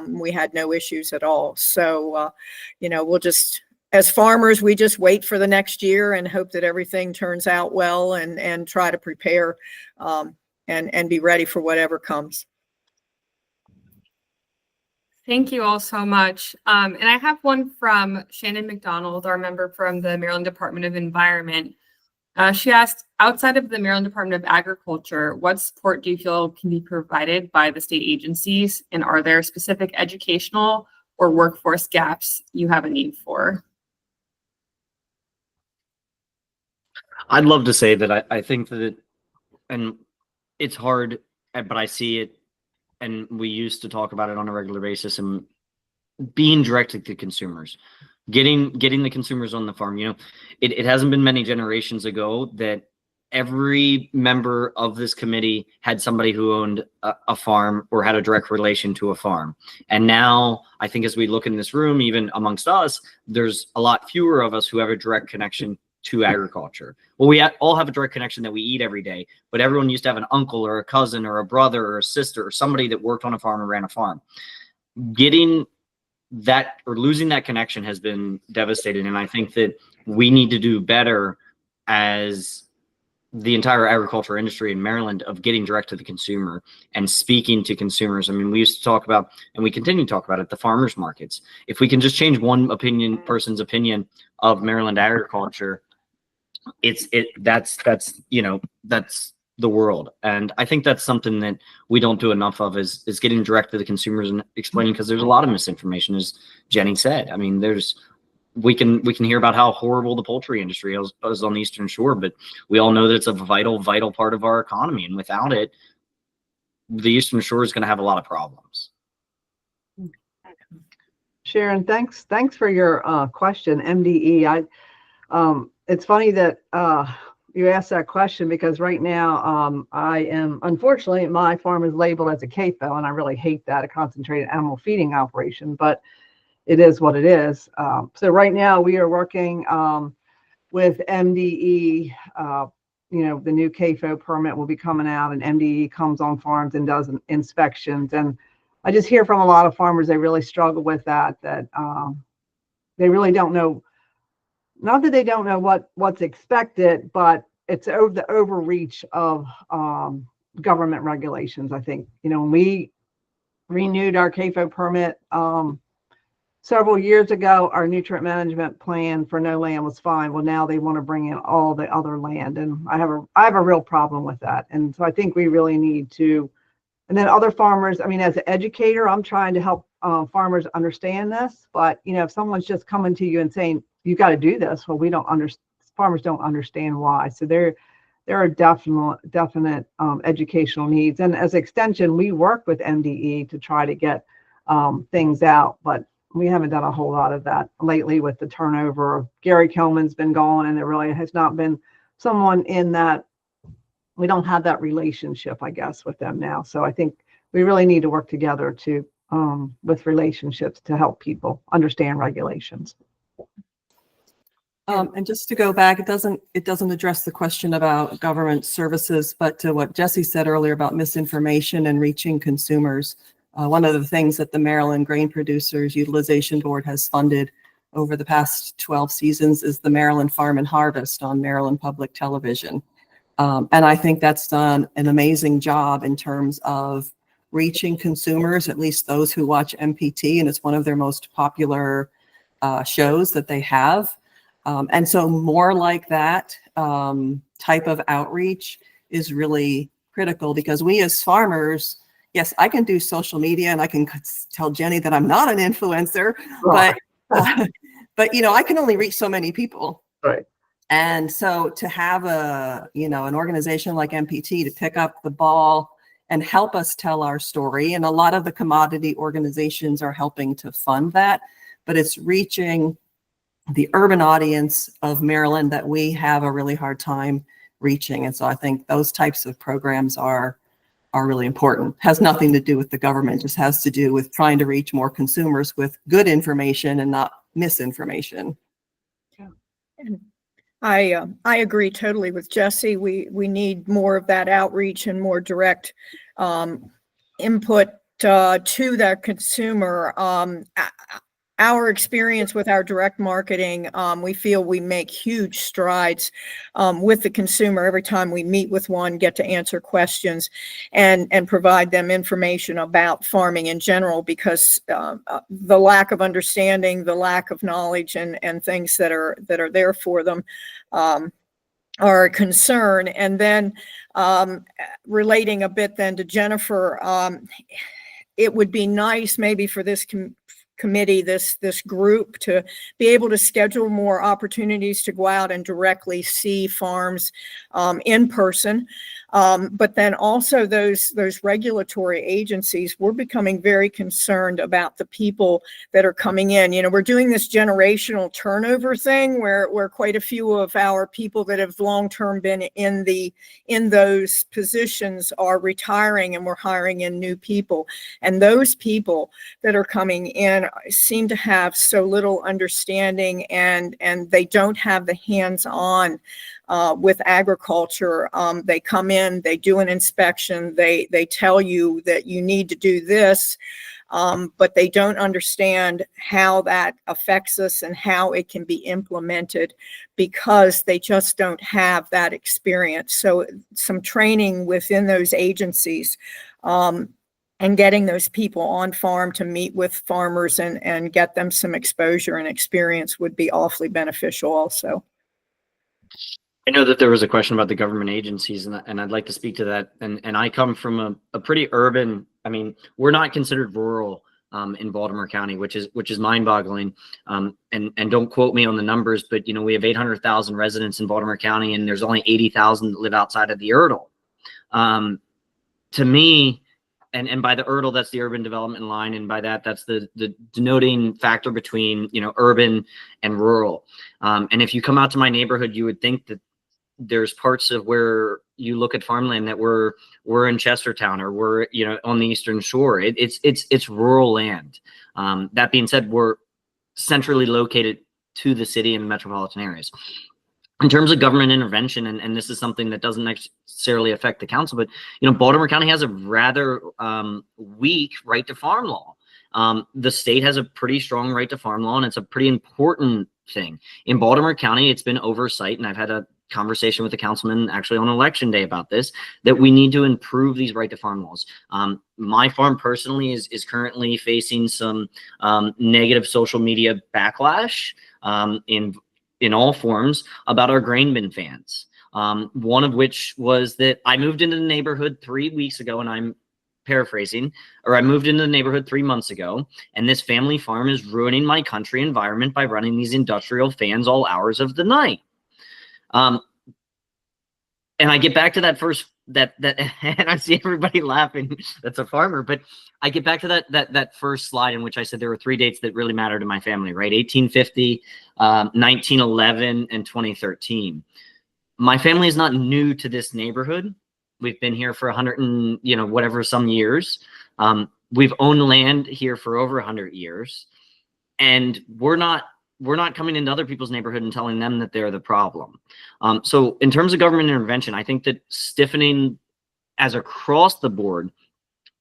We had no issues at all. So, we'll just, as farmers, we just wait for the next year and hope that everything turns out well and try to prepare and be ready for whatever comes. Thank you all so much. And I have one from Shannon McDonald, our member from the Maryland Department of Environment. She asked, outside of the Maryland Department of Agriculture, what support do you feel can be provided by the state agencies? And are there specific educational or workforce gaps you have a need for? I'd love to say that I think that, and it's hard, but I see it, and we used to talk about it on a regular basis, and being directed to consumers. Getting the consumers on the farm. It hasn't been many generations ago that every member of this committee had somebody who owned a farm or had a direct relation to a farm. And now I think as we look in this room, even amongst us, there's a lot fewer of us who have a direct connection to agriculture. Well, we all have a direct connection that we eat every day, but everyone used to have an uncle or a cousin or a brother or a sister or somebody that worked on a farm and ran a farm. Getting that or losing that connection has been devastating. And I think that we need to do better as the entire agriculture industry in Maryland of getting direct to the consumer and speaking to consumers. I mean, we used to talk about, and we continue to talk about it, the farmers markets. If we can just change one person's opinion of Maryland agriculture, that's the world. And I think that's something that we don't do enough of is getting direct to the consumers and explaining, because there's a lot of misinformation, as Jenny said. I mean, we can hear about how horrible the poultry industry is on the Eastern Shore, but we all know that it's a vital part of our economy. And without it, the Eastern Shore is going to have a lot of problems. Sharon, thanks for your question, MDE. It's funny that you asked that question, because right now unfortunately, my farm is labeled as a CAFO, and I really hate that, a concentrated animal feeding operation, but it is what it is. So right now we are working with MDE. The new CAFO permit will be coming out, and MDE comes on farms and does inspections. And I just hear from a lot of farmers, they really struggle with that they really don't know. Not that they don't know what's expected, but it's the overreach of government regulations. I think, when we renewed our CAFO permit several years ago, our nutrient management plan for no land was fine. Well, now they want to bring in all the other land, and I have a real problem with that. And so I think we really need to. And then other farmers, I mean, as an educator, I'm trying to help farmers understand this. But if someone's just coming to you and saying, you got to do this, well, farmers don't understand why. So there are definite educational needs. And as extension, we work with MDE to try to get things out, but we haven't done a whole lot of that lately with the turnover. Gary Kelman's been gone, and there really has not been someone in that. We don't have that relationship, I guess, with them now. So I think we really need to work together with relationships to help people understand regulations. And just to go back, it doesn't address the question about government services, but to what Jesse said earlier about misinformation and reaching consumers. One of the things that the Maryland Grain Producers Utilization Board has funded over the past 12 seasons is the Maryland Farm and Harvest on Maryland Public Television. And I think that's done an amazing job in terms of reaching consumers, at least those who watch MPT, and it's one of their most popular shows that they have. And so more like that type of outreach is really critical, because we as farmers, yes, I can do social media and I can tell Jenny that I'm not an influencer, but you know, I can only reach so many people. Right. And so to have an organization like MPT to pick up the ball and help us tell our story, and a lot of the commodity organizations are helping to fund that, but it's reaching the urban audience of Maryland that we have a really hard time reaching. And so I think those types of programs are really important. Has nothing to do with the government, just has to do with trying to reach more consumers with good information and not misinformation. And I agree totally with Jesse. We need more of that outreach and more direct input to the consumer. Our experience with our direct marketing, we feel we make huge strides with the consumer every time we meet with one, get to answer questions and provide them information about farming in general, because the lack of understanding, the lack of knowledge and things that are there for them are a concern. And then relating a bit then to Jennifer, it would be nice maybe for this committee, this group, to be able to schedule more opportunities to go out and directly see farms in person. But then also those regulatory agencies, we're becoming very concerned about the people that are coming in. You know, we're doing this generational turnover thing where quite a few of our people that have long-term been in those positions are retiring, and we're hiring in new people. And those people that are coming in seem to have so little understanding, and they don't have the hands-on with agriculture. They come in, they do an inspection, they tell you that you need to do this, but they don't understand how that affects us and how it can be implemented, because they just don't have that experience. So some training within those agencies, and getting those people on farm to meet with farmers and get them some exposure and experience would be awfully beneficial also. I know that there was a question about the government agencies, and I'd like to speak to that. And I come from a pretty urban, I mean, we're not considered rural in Baltimore County, which is mind-boggling. And don't quote me on the numbers, but you know, we have 800,000 residents in Baltimore County, and there's only 80,000 that live outside of the URDL. To me, and by the URDL, that's the urban development line, and by that's the denoting factor between, you know, urban and rural. And if you come out to my neighborhood, you would think that there's parts of where you look at farmland that we're in Chestertown, or we're, you know, on the Eastern Shore. It's rural land. That being said, we're centrally located to the city and metropolitan areas. In terms of government intervention, and this is something that doesn't necessarily affect the council, but you know, Baltimore County has a rather weak right to farm law. The state has a pretty strong right to farm law, and it's a pretty important thing. In Baltimore County, it's been oversight, and I've had a conversation with the councilman actually on election day about this, that we need to improve these right to farm laws. My farm personally is currently facing some negative social media backlash in all forms about our grain bin fans. One of which was that I moved into the neighborhood 3 weeks ago, and I'm paraphrasing, or I moved into the neighborhood 3 months ago, and this family farm is ruining my country environment by running these industrial fans all hours of the night. And I get back to that first, that and I see everybody laughing, that's a farmer, but I get back to that first slide in which I said there were 3 dates that really matter to my family, right? 1850, 1911, and 2013. My family is not new to this neighborhood. We've been here for 100 and, you know, whatever, some years. We've owned land here for over 100 years, and we're not coming into other people's neighborhood and telling them that they're the problem. So in terms of government intervention, I think that stiffening as across the board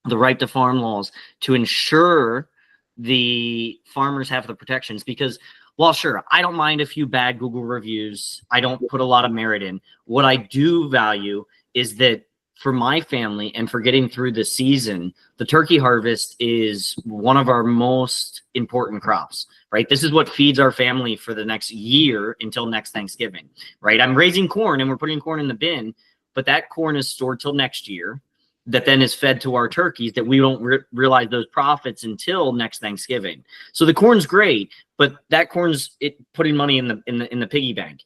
the right to farm laws to ensure the farmers have the protections, because while sure, I don't mind a few bad Google reviews, I don't put a lot of merit in. What I do value is that for my family and for getting through the season, the turkey harvest is one of our most important crops, right? This is what feeds our family for the next year until next Thanksgiving, right? I'm raising corn and we're putting corn in the bin, but that corn is stored till next year. That then is fed to our turkeys that we don't realize those profits until next Thanksgiving. So the corn's great, but that corn's putting money in the piggy bank.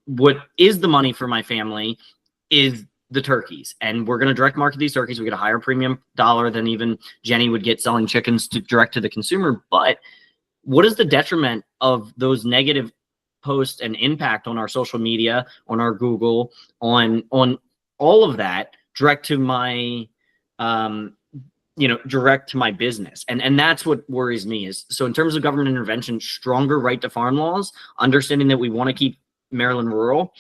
What is the money for my family is the turkeys, and we're going to direct market these turkeys. We get a higher premium dollar than even Jenny would get selling chickens direct to the consumer. But what is the detriment of those negative posts and impact on our social media, on our Google, on all of that? Direct to my direct to my business, and that's what worries me. Is so in terms of government intervention, stronger right to farm laws, understanding that we want to keep Maryland rural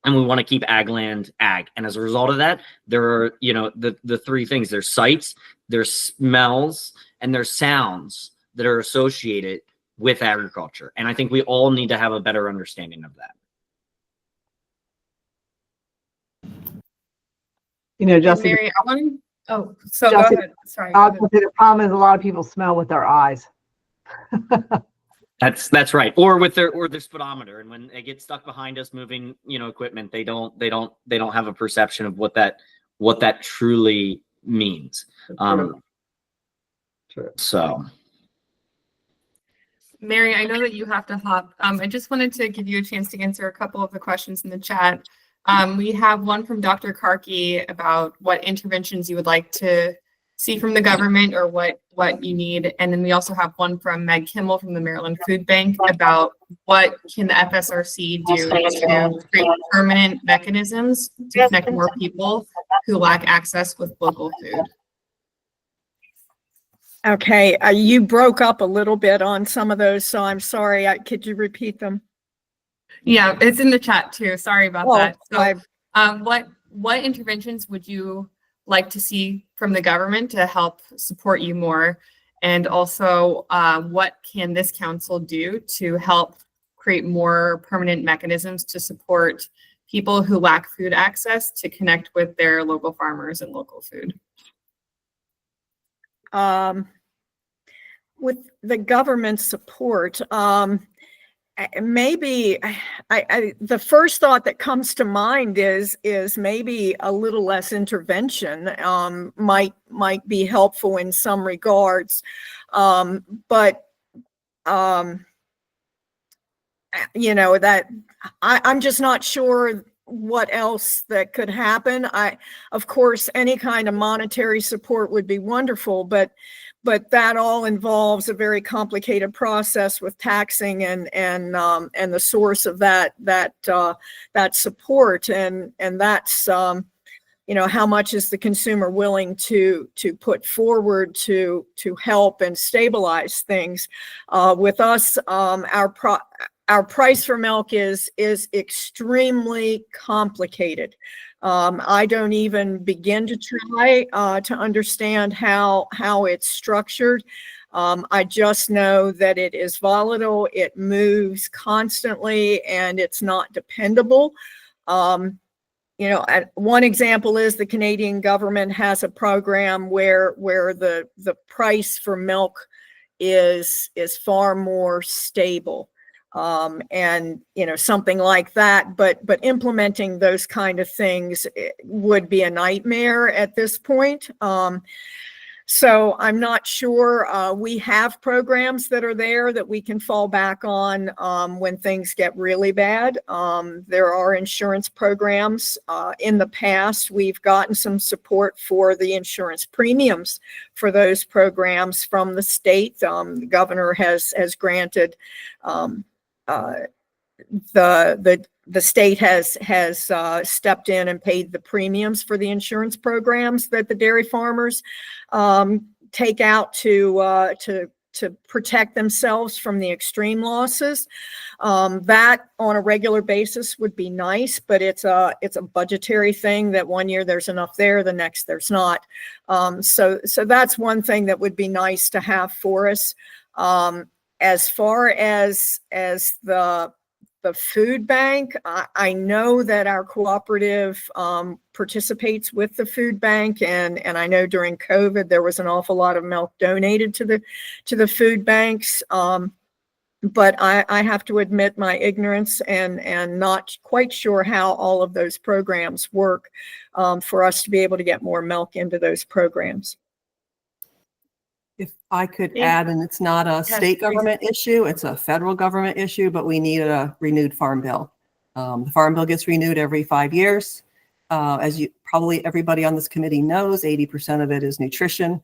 and we want to keep ag land ag, and as a result of that, there are the three things: there's sights, there's smells, and there's sounds that are associated with agriculture, and I think we all need to have a better understanding of that. Justin, Mary, I want go ahead. Sorry. the problem is a lot of people smell with their eyes. That's right. Or with their speedometer, and when they get stuck behind us moving, equipment, they don't have a perception of what that truly means. True. So, Mary, I know that you have to hop. I just wanted to give you a chance to answer a couple of the questions in the chat. We have one from Dr. Karki about what interventions you would like to see from the government or what you need. And then we also have one from Meg Kimmel from the Maryland Food Bank about what can the FSRC do to create permanent mechanisms to connect more people who lack access with local food. Okay, you broke up a little bit on some of those, so I'm sorry. Could you repeat them? Yeah, it's in the chat too. Sorry about that. So, I've- what interventions would you like to see from the government to help support you more? And also, what can this council do to help create more permanent mechanisms to support people who lack food access to connect with their local farmers and local food? With the government support, maybe the first thought that comes to mind is maybe a little less intervention might be helpful in some regards, but that I'm just not sure what else that could happen. Of course, any kind of monetary support would be wonderful, but that all involves a very complicated process with taxing and the source of that support, and that's how much is the consumer willing to put forward to help and stabilize things. With us, our price for milk is extremely complicated. I don't even begin to try to understand how it's structured. I just know that it is volatile, it moves constantly, and it's not dependable. One example is the Canadian government has a program where the price for milk is far more stable. And something like that, but implementing those kind of things would be a nightmare at this point. So I'm not sure. We have programs that are there that we can fall back on when things get really bad. There are insurance programs. In the past, we've gotten some support for the insurance premiums for those programs from the state. The governor has granted the state has stepped in and paid the premiums for the insurance programs that the dairy farmers take out to protect themselves from the extreme losses. That on a regular basis would be nice, but it's a budgetary thing that one year there's enough there, the next there's not. So that's one thing that would be nice to have for us. As far as the food bank, I know that our cooperative participates with the food bank, and I know during COVID there was an awful lot of milk donated to the food banks. But I have to admit my ignorance and not quite sure how all of those programs work for us to be able to get more milk into those programs. If I could Yeah. add, and it's not a Yes, state please. government issue, it's a federal government issue, but we need a renewed farm bill. The farm bill gets renewed every 5 years. As you probably everybody on this committee knows, 80% of it is nutrition.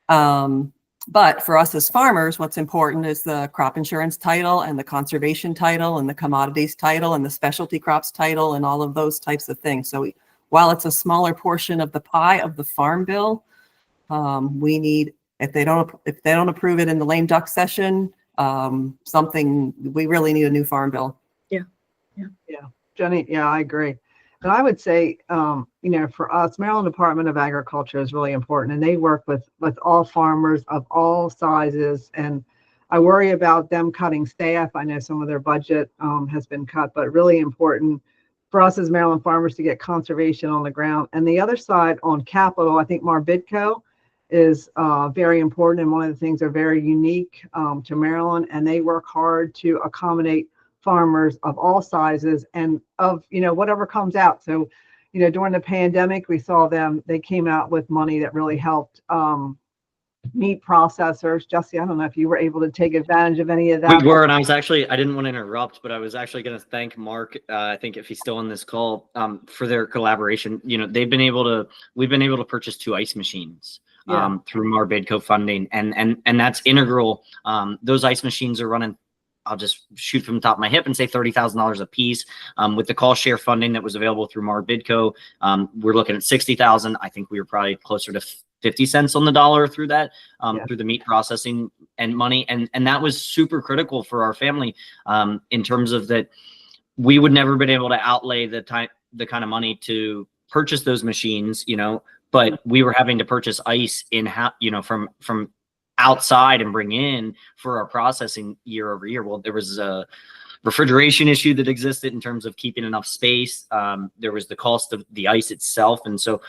But for us as farmers, what's important is the crop insurance title and the conservation title and the commodities title and the specialty crops title and all of those types of things. So while it's a smaller portion of the pie of the farm bill, we need, if they don't approve it in the lame duck session, we really need a new farm bill. Jenny, yeah, I agree. And I would say, for us, Maryland Department of Agriculture is really important, and they work with all farmers of all sizes. And I worry about them cutting staff. I know some of their budget has been cut, but really important for us as Maryland farmers to get conservation on the ground. And the other side on capital, I think Marbidco is very important, and one of the things they're very unique to Maryland, and they work hard to accommodate farmers of all sizes and of whatever comes out. So during the pandemic we saw they came out with money that really helped meat processors. Jesse, I don't know if you were able to take advantage of any of that. We were, and I didn't want to interrupt, but I was actually going to thank Mark, I think if he's still on this call, for their collaboration. We've been able to purchase 2 ice machines through Marbidco funding, and that's integral. Those ice machines are running, I'll just shoot from the top of my hip and say $30,000 a piece. With the cost share funding that was available through Marbidco, we're looking at $60,000. I think we were probably closer to 50 cents on the dollar through that, through the meat processing and money. And that was super critical for our family in terms of that we would never been able to outlay the kind of money to purchase those machines, but we were having to purchase ice from outside and bring in for our processing year over year. Well, there was a refrigeration issue that existed in terms of keeping enough space. There was the cost of the ice itself. And so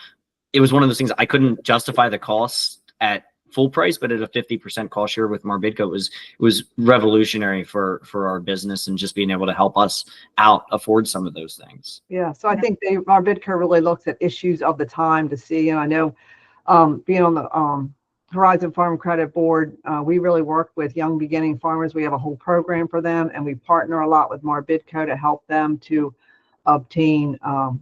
it was one of those things I couldn't justify the cost at full price, but at a 50% cost share with Marbidco, it was revolutionary for our business and just being able to help us afford some of those things. Yeah. So I think Marbidco really looks at issues of the time to see, and I know being on the Horizon Farm Credit Board, we really work with young beginning farmers. We have a whole program for them, and we partner a lot with Marbidco to help them to obtain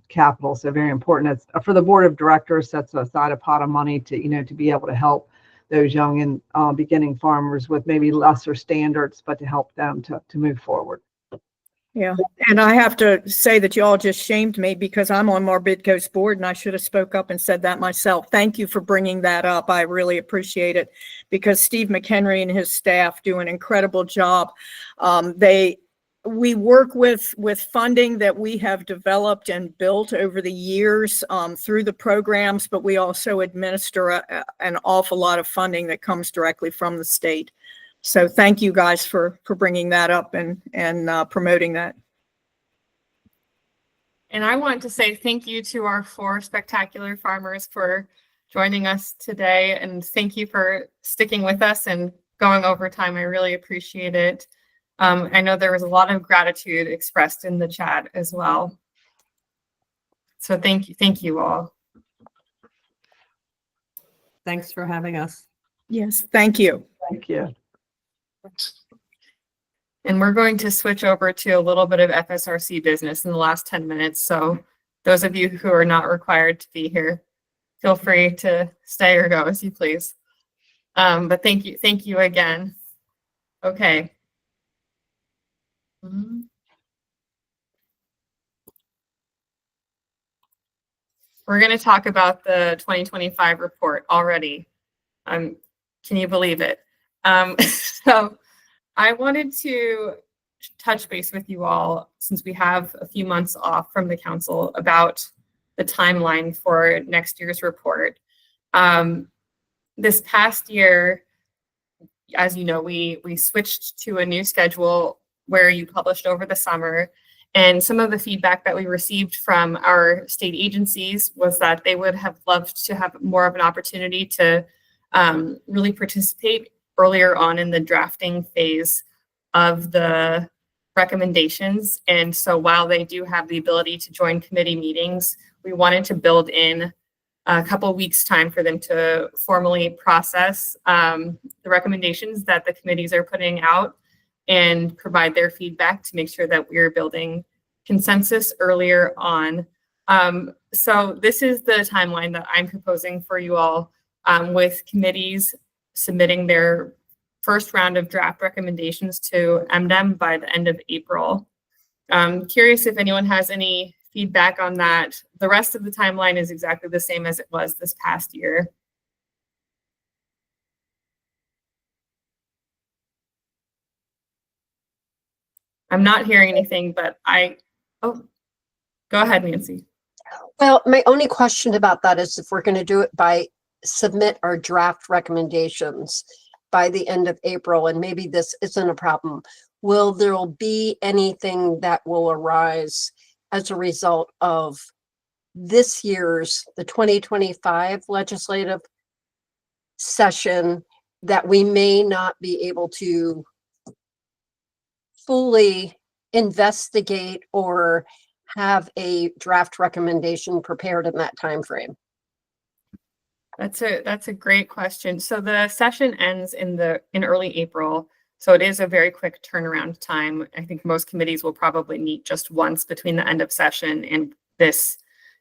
capital. So very important. It's for the board of directors, sets aside a pot of money to to be able to help those young and beginning farmers with maybe lesser standards, but to help them to move forward. Yeah, and I have to say that y'all just shamed me because I'm on Marbidco's board and I should have spoke up and said that myself. Thank you for bringing that up. I really appreciate it because Steve McHenry and his staff do an incredible job. We work with funding that we have developed and built over the years through the programs, but we also administer an awful lot of funding that comes directly from the state. So thank you guys for bringing that up and promoting that. And I want to say thank you to our 4 spectacular farmers for joining us today. And thank you for sticking with us and going over time. I really appreciate it. I know there was a lot of gratitude expressed in the chat as well. So thank you all. Thanks for having us. Yes, thank you. Thank you. And we're going to switch over to a little bit of FSRC business in the last 10 minutes. So those of you who are not required to be here, feel free to stay or go as you please. But thank you again. Okay. We're going to talk about the 2025 report already. Can you believe it? So I wanted to touch base with you all, since we have a few months off from the council, about the timeline for next year's report. This past year, as you know, we switched to a new schedule where you published over the summer. And some of the feedback that we received from our state agencies was that they would have loved to have more of an opportunity to really participate earlier on in the drafting phase of the recommendations. And so while they do have the ability to join committee meetings, we wanted to build in a couple of weeks' time for them to formally process the recommendations that the committees are putting out and provide their feedback to make sure that we're building consensus earlier on. So this is the timeline that I'm proposing for you all, with committees submitting their first round of draft recommendations to MDEM by the end of April. Curious if anyone has any feedback on that. The rest of the timeline is exactly the same as it was this past year. I'm not hearing anything, but oh, go ahead, Nancy. Well, my only question about that is if we're going to do it by submit our draft recommendations by the end of April, and maybe this isn't a problem, will there be anything that will arise as a result of this year's, the 2025 legislative session, that we may not be able to fully investigate or have a draft recommendation prepared in that time frame? That's a great question. So the session ends in early April. So it is a very quick turnaround time. I think most committees will probably meet just once between the end of session and this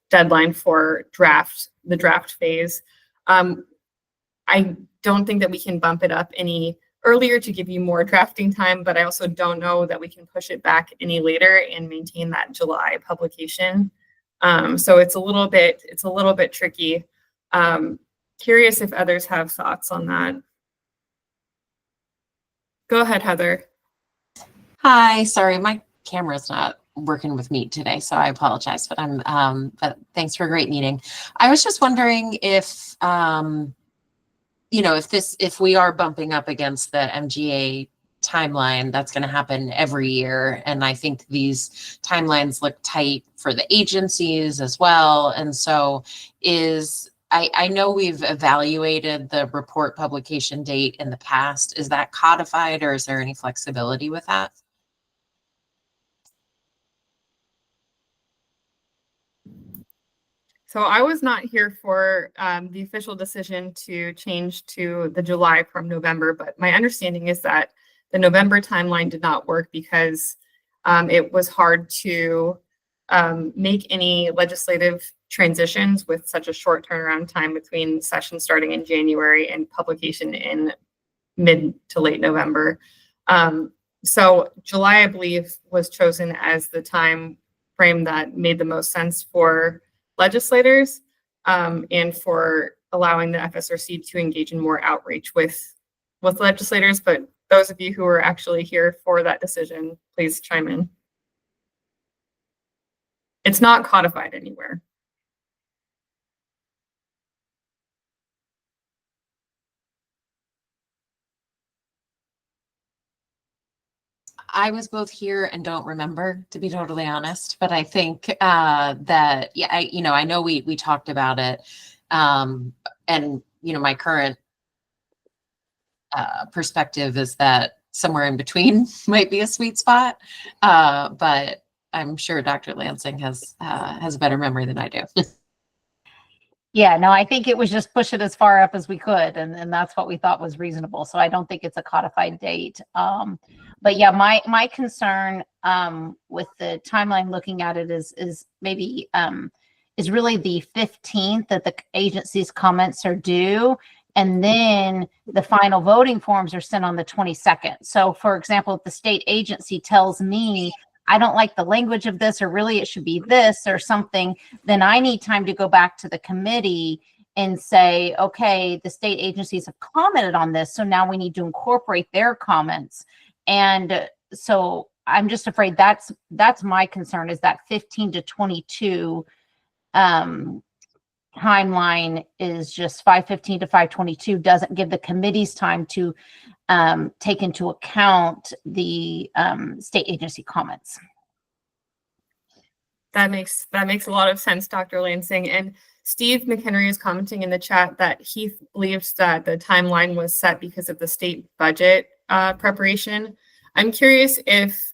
deadline for the draft phase. I don't think that we can bump it up any earlier to give you more drafting time, but I also don't know that we can push it back any later and maintain that July publication. So it's a little bit tricky. Curious if others have thoughts on that. Go ahead, Heather. Hi, sorry, my camera's not working with me today, so I apologize, but but thanks for a great meeting. I was just wondering if, if we are bumping up against the MGA timeline, that's going to happen every year. And I think these timelines look tight for the agencies as well. And so I know we've evaluated the report publication date in the past. Is that codified, or is there any flexibility with that? So I was not here for the official decision to change to the July from November, but my understanding is that the November timeline did not work because it was hard to make any legislative transitions with such a short turnaround time between session starting in January and publication in mid to late November. So July, I believe, was chosen as the time frame that made the most sense for legislators and for allowing the FSRC to engage in more outreach with legislators. But those of you who are actually here for that decision, please chime in. It's not codified anywhere. I was both here and don't remember, to be totally honest, but I think that, yeah, I know we talked about it. And, my current perspective is that somewhere in between might be a sweet spot. But I'm sure Dr. Lansing has a better memory than I do. Yeah, no, I think it was just push it as far up as we could, and that's what we thought was reasonable. So I don't think it's a codified date. But yeah, my concern with the timeline looking at it is maybe is really the 15th that the agency's comments are due, and then the final voting forms are sent on the 22nd. So for example, if the state agency tells me I don't like the language of this, or really it should be this or something, then I need time to go back to the committee and say, okay, the state agencies have commented on this, so now we need to incorporate their comments. And so I'm just afraid that's my concern, is that 15 to 22 timeline is just 5:15 to 5:22 doesn't give the committees time to take into account the state agency comments. That makes a lot of sense, Dr. Lansing. And Steve McHenry is commenting in the chat that he believes that the timeline was set because of the state budget preparation. I'm curious if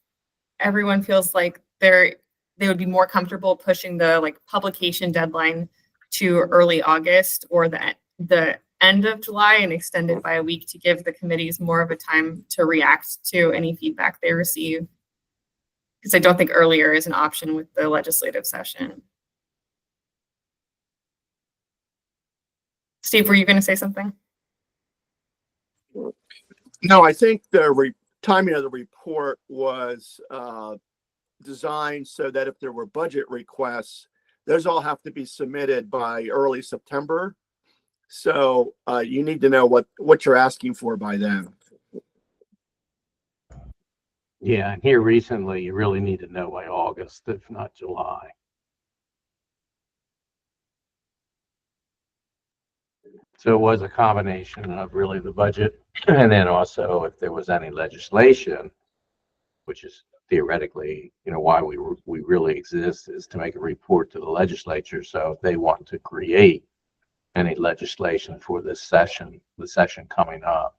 everyone feels like they would be more comfortable pushing the publication deadline to early August or the end of July and extend it by a week to give the committees more of a time to react to any feedback they receive. Because I don't think earlier is an option with the legislative session. Steve, were you going to say something? No, I think the timing of the report was designed so that if there were budget requests, those all have to be submitted by early September. So you need to know what you're asking for by then. Yeah, and here recently, you really need to know by August, if not July. So it was a combination of really the budget, and then also if there was any legislation, which is theoretically, why we really exist, is to make a report to the legislature. So if they want to create any legislation for this session, the session coming up,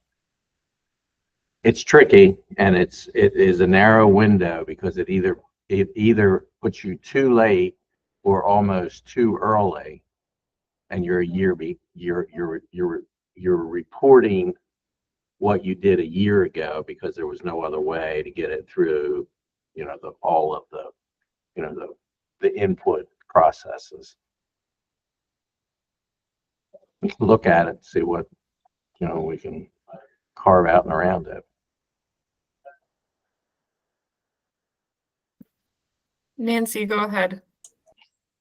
it's tricky, and it is a narrow window because it either puts you too late or almost too early, and you're reporting what you did a year ago because there was no other way to get it through, all of the input processes. We can look at it, see what we can carve out and around it. Nancy, go ahead.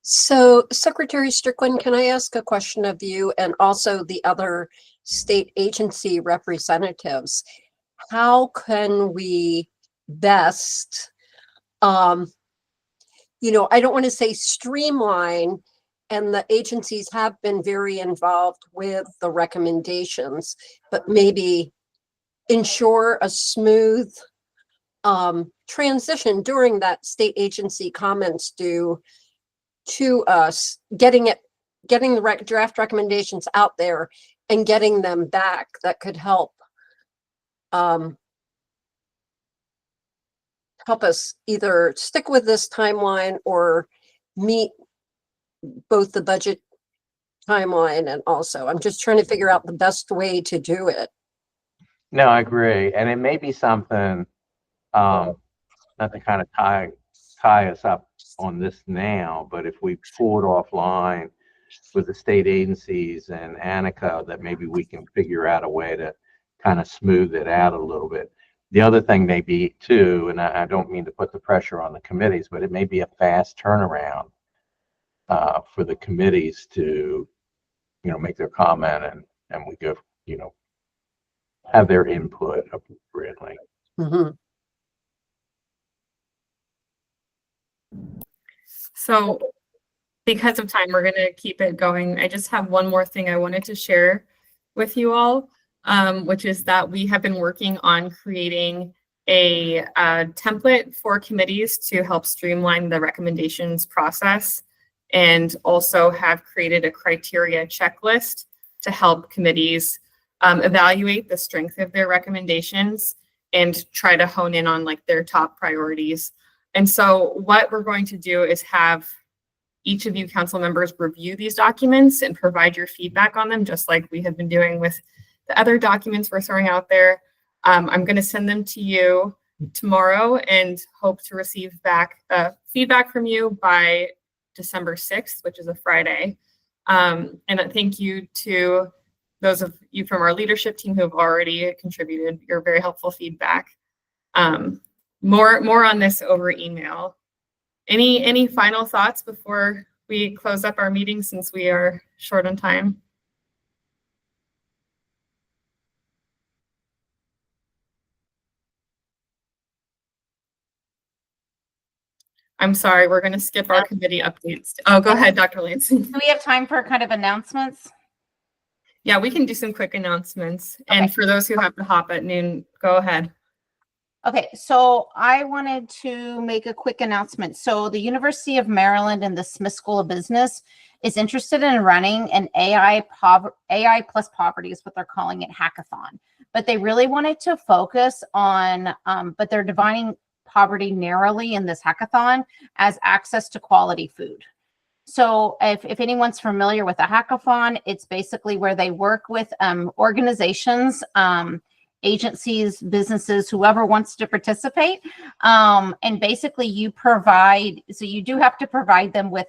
So Secretary Strickland, can I ask a question of you and also the other state agency representatives? How can we best, I don't want to say streamline, and the agencies have been very involved with the recommendations, but maybe ensure a smooth transition during that state agency comments due to us, getting the draft recommendations out there and getting them back. That could help us either stick with this timeline or meet both the budget timeline, and also I'm just trying to figure out the best way to do it. No, I agree, and it may be something, not to kind of tie us up on this now, but if we pull it offline with the state agencies and Annika, that maybe we can figure out a way to kind of smooth it out a little bit. The other thing may be too, and I don't mean to put the pressure on the committees, but it may be a fast turnaround for the committees to, make their comment and we go, have their input appropriately. Mm-hmm. So because of time, we're going to keep it going. I just have one more thing I wanted to share with you all, which is that we have been working on creating a template for committees to help streamline the recommendations process, and also have created a criteria checklist to help committees evaluate the strength of their recommendations and try to hone in on their top priorities. And so what we're going to do is have each of you council members review these documents and provide your feedback on them, just like we have been doing with the other documents we're throwing out there. I'm going to send them to you tomorrow and hope to receive back feedback from you by December 6th, which is a Friday. And thank you to those of you from our leadership team who have already contributed your very helpful feedback. More on this over email. Any final thoughts before we close up our meeting, since we are short on time? I'm sorry, we're going to skip our committee updates. Oh, go ahead, Dr. Lansing. Do we have time for kind of announcements? Yeah, we can do some quick announcements. And for those who have to hop at noon, go ahead. Okay, so I wanted to make a quick announcement. So the University of Maryland and the Smith School of Business is interested in running an AI plus poverty is what they're calling it, hackathon. But they really wanted to focus on, but they're defining poverty narrowly in this hackathon as access to quality food. So if anyone's familiar with a hackathon, it's basically where they work with organizations, agencies, businesses, whoever wants to participate. And basically you provide, so you do have to provide them with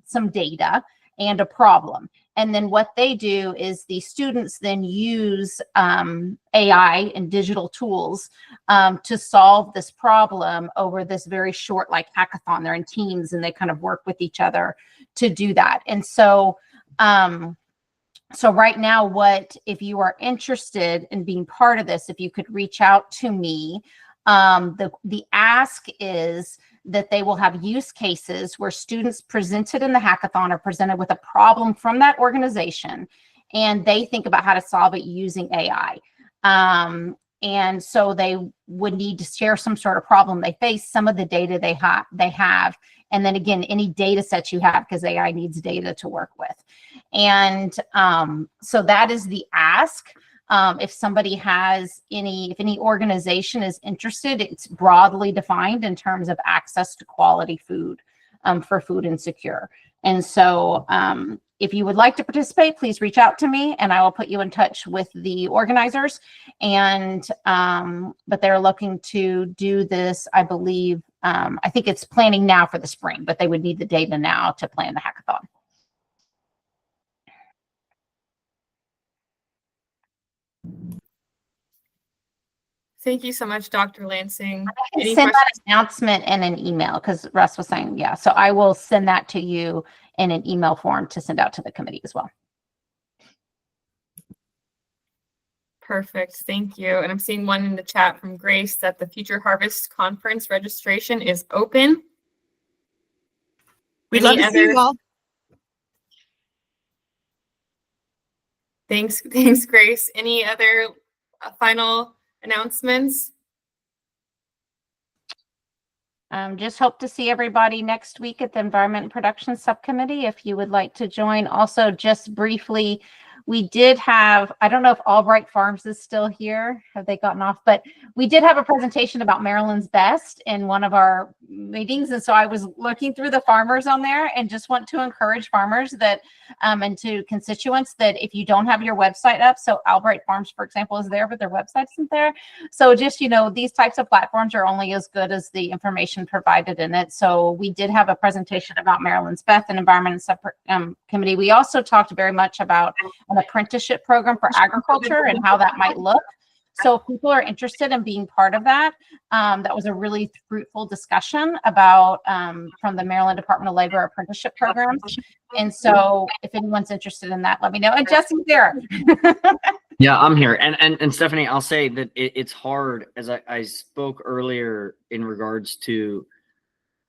some data and a problem. And then what they do is the students then use AI and digital tools to solve this problem over this very short like hackathon. They're in teams and they kind of work with each other to do that. And so so right now, if you are interested in being part of this, if you could reach out to me, the ask is that they will have use cases where students presented in the hackathon are presented with a problem from that organization, and they think about how to solve it using AI. And so they would need to share some sort of problem they face, some of the data they have, and then again, any data sets you have, because AI needs data to work with. And so that is the ask. If somebody has if any organization is interested, it's broadly defined in terms of access to quality food for food insecure. And so if you would like to participate, please reach out to me and I will put you in touch with the organizers. And but they're looking to do this, I believe, I think it's planning now for the spring, but they would need the data now to plan the hackathon. Thank you so much, Dr. Lansing. I can send that announcement in an email because Russ was saying, yeah. So I will send that to you in an email form to send out to the committee as well. Perfect. Thank you. And I'm seeing one in the chat from Grace that the Future Harvest Conference registration is open. We'd love to see you all. Thanks, Grace. Any other final announcements? Just hope to see everybody next week at the Environment and Production Subcommittee if you would like to join. Also, just briefly, we did have, I don't know if Albright Farms is still here. Have they gotten off? But we did have a presentation about Maryland's Best in one of our meetings. And so I was looking through the farmers on there and just want to encourage farmers that, and to constituents that if you don't have your website up, so Albright Farms, for example, is there, but their website isn't there. So just, you know, these types of platforms are only as good as the information provided in it. So we did have a presentation about Maryland's Best and Environment and Committee. We also talked very much about an apprenticeship program for agriculture and how that might look. So if people are interested in being part of that, that was a really fruitful discussion about from the Maryland Department of Labor apprenticeship programs. And so if anyone's interested in that, let me know. And Jesse's there. Yeah, I'm here. And Stephanie, I'll say that it's hard, as I spoke earlier in regards to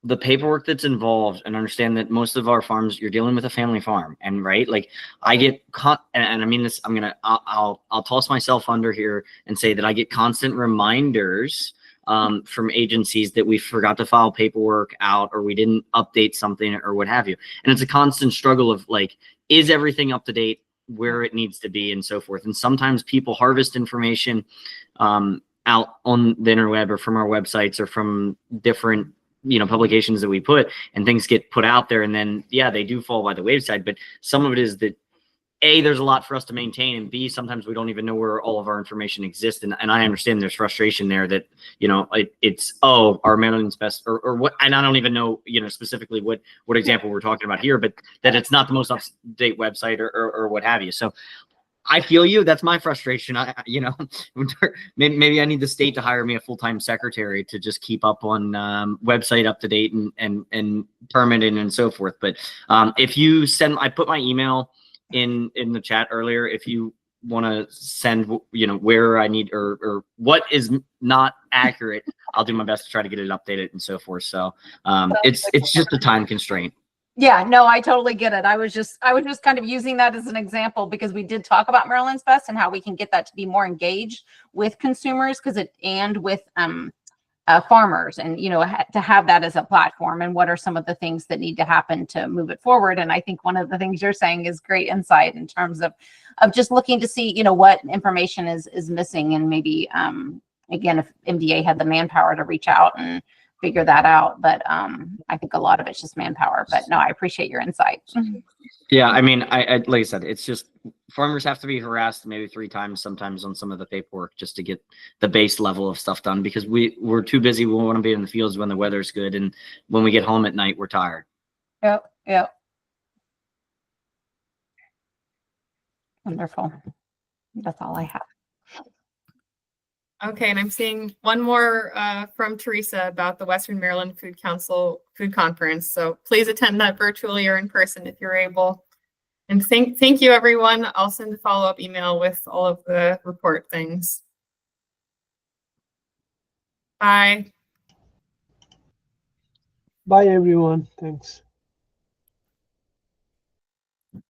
the paperwork that's involved, and understand that most of our farms, you're dealing with a family farm, and right, like I get caught, and I mean this, I'll toss myself under here and say that I get constant reminders from agencies that we forgot to file paperwork out, or we didn't update something, or what have you. And it's a constant struggle of like, is everything up to date where it needs to be, and so forth. And sometimes people harvest information out on the interweb or from our websites or from different publications that we put, and things get put out there, and then yeah, they do fall by the wayside. But some of it is that A, there's a lot for us to maintain, and B, sometimes we don't even know where all of our information exists. And I understand there's frustration there that it's our Maryland's Best or what, and I don't even know specifically what example we're talking about here, but that it's not the most up-to-date website or what have you. So I feel you. That's my frustration. Maybe I need the state to hire me a full-time secretary to just keep up on website up to date and permitting and so forth. But if you send, I put my email in the chat earlier. If you want to send, where I need or what is not accurate, I'll do my best to try to get it updated and so forth. So it's just a time constraint. Yeah, no, I totally get it. I was just kind of using that as an example because we did talk about Maryland's Best and how we can get that to be more engaged with consumers and with farmers, and to have that as a platform, and what are some of the things that need to happen to move it forward. And I think one of the things you're saying is great insight in terms of just looking to see what information is missing, and maybe again, if MDA had the manpower to reach out and figure that out. But I think a lot of it's just manpower. But no, I appreciate your insight. Yeah, I mean, I like I said, it's just farmers have to be harassed maybe 3 times sometimes on some of the paperwork just to get the base level of stuff done, because we're too busy. We want to be in the fields when the weather's good, and when we get home at night, we're tired. Yep. Wonderful. That's all I have. Okay, and I'm seeing one more from Teresa about the Western Maryland Food Council Food Conference. So please attend that virtually or in person if you're able. And thank you, everyone. I'll send a follow-up email with all of the report things. Bye. Bye, everyone. Thanks.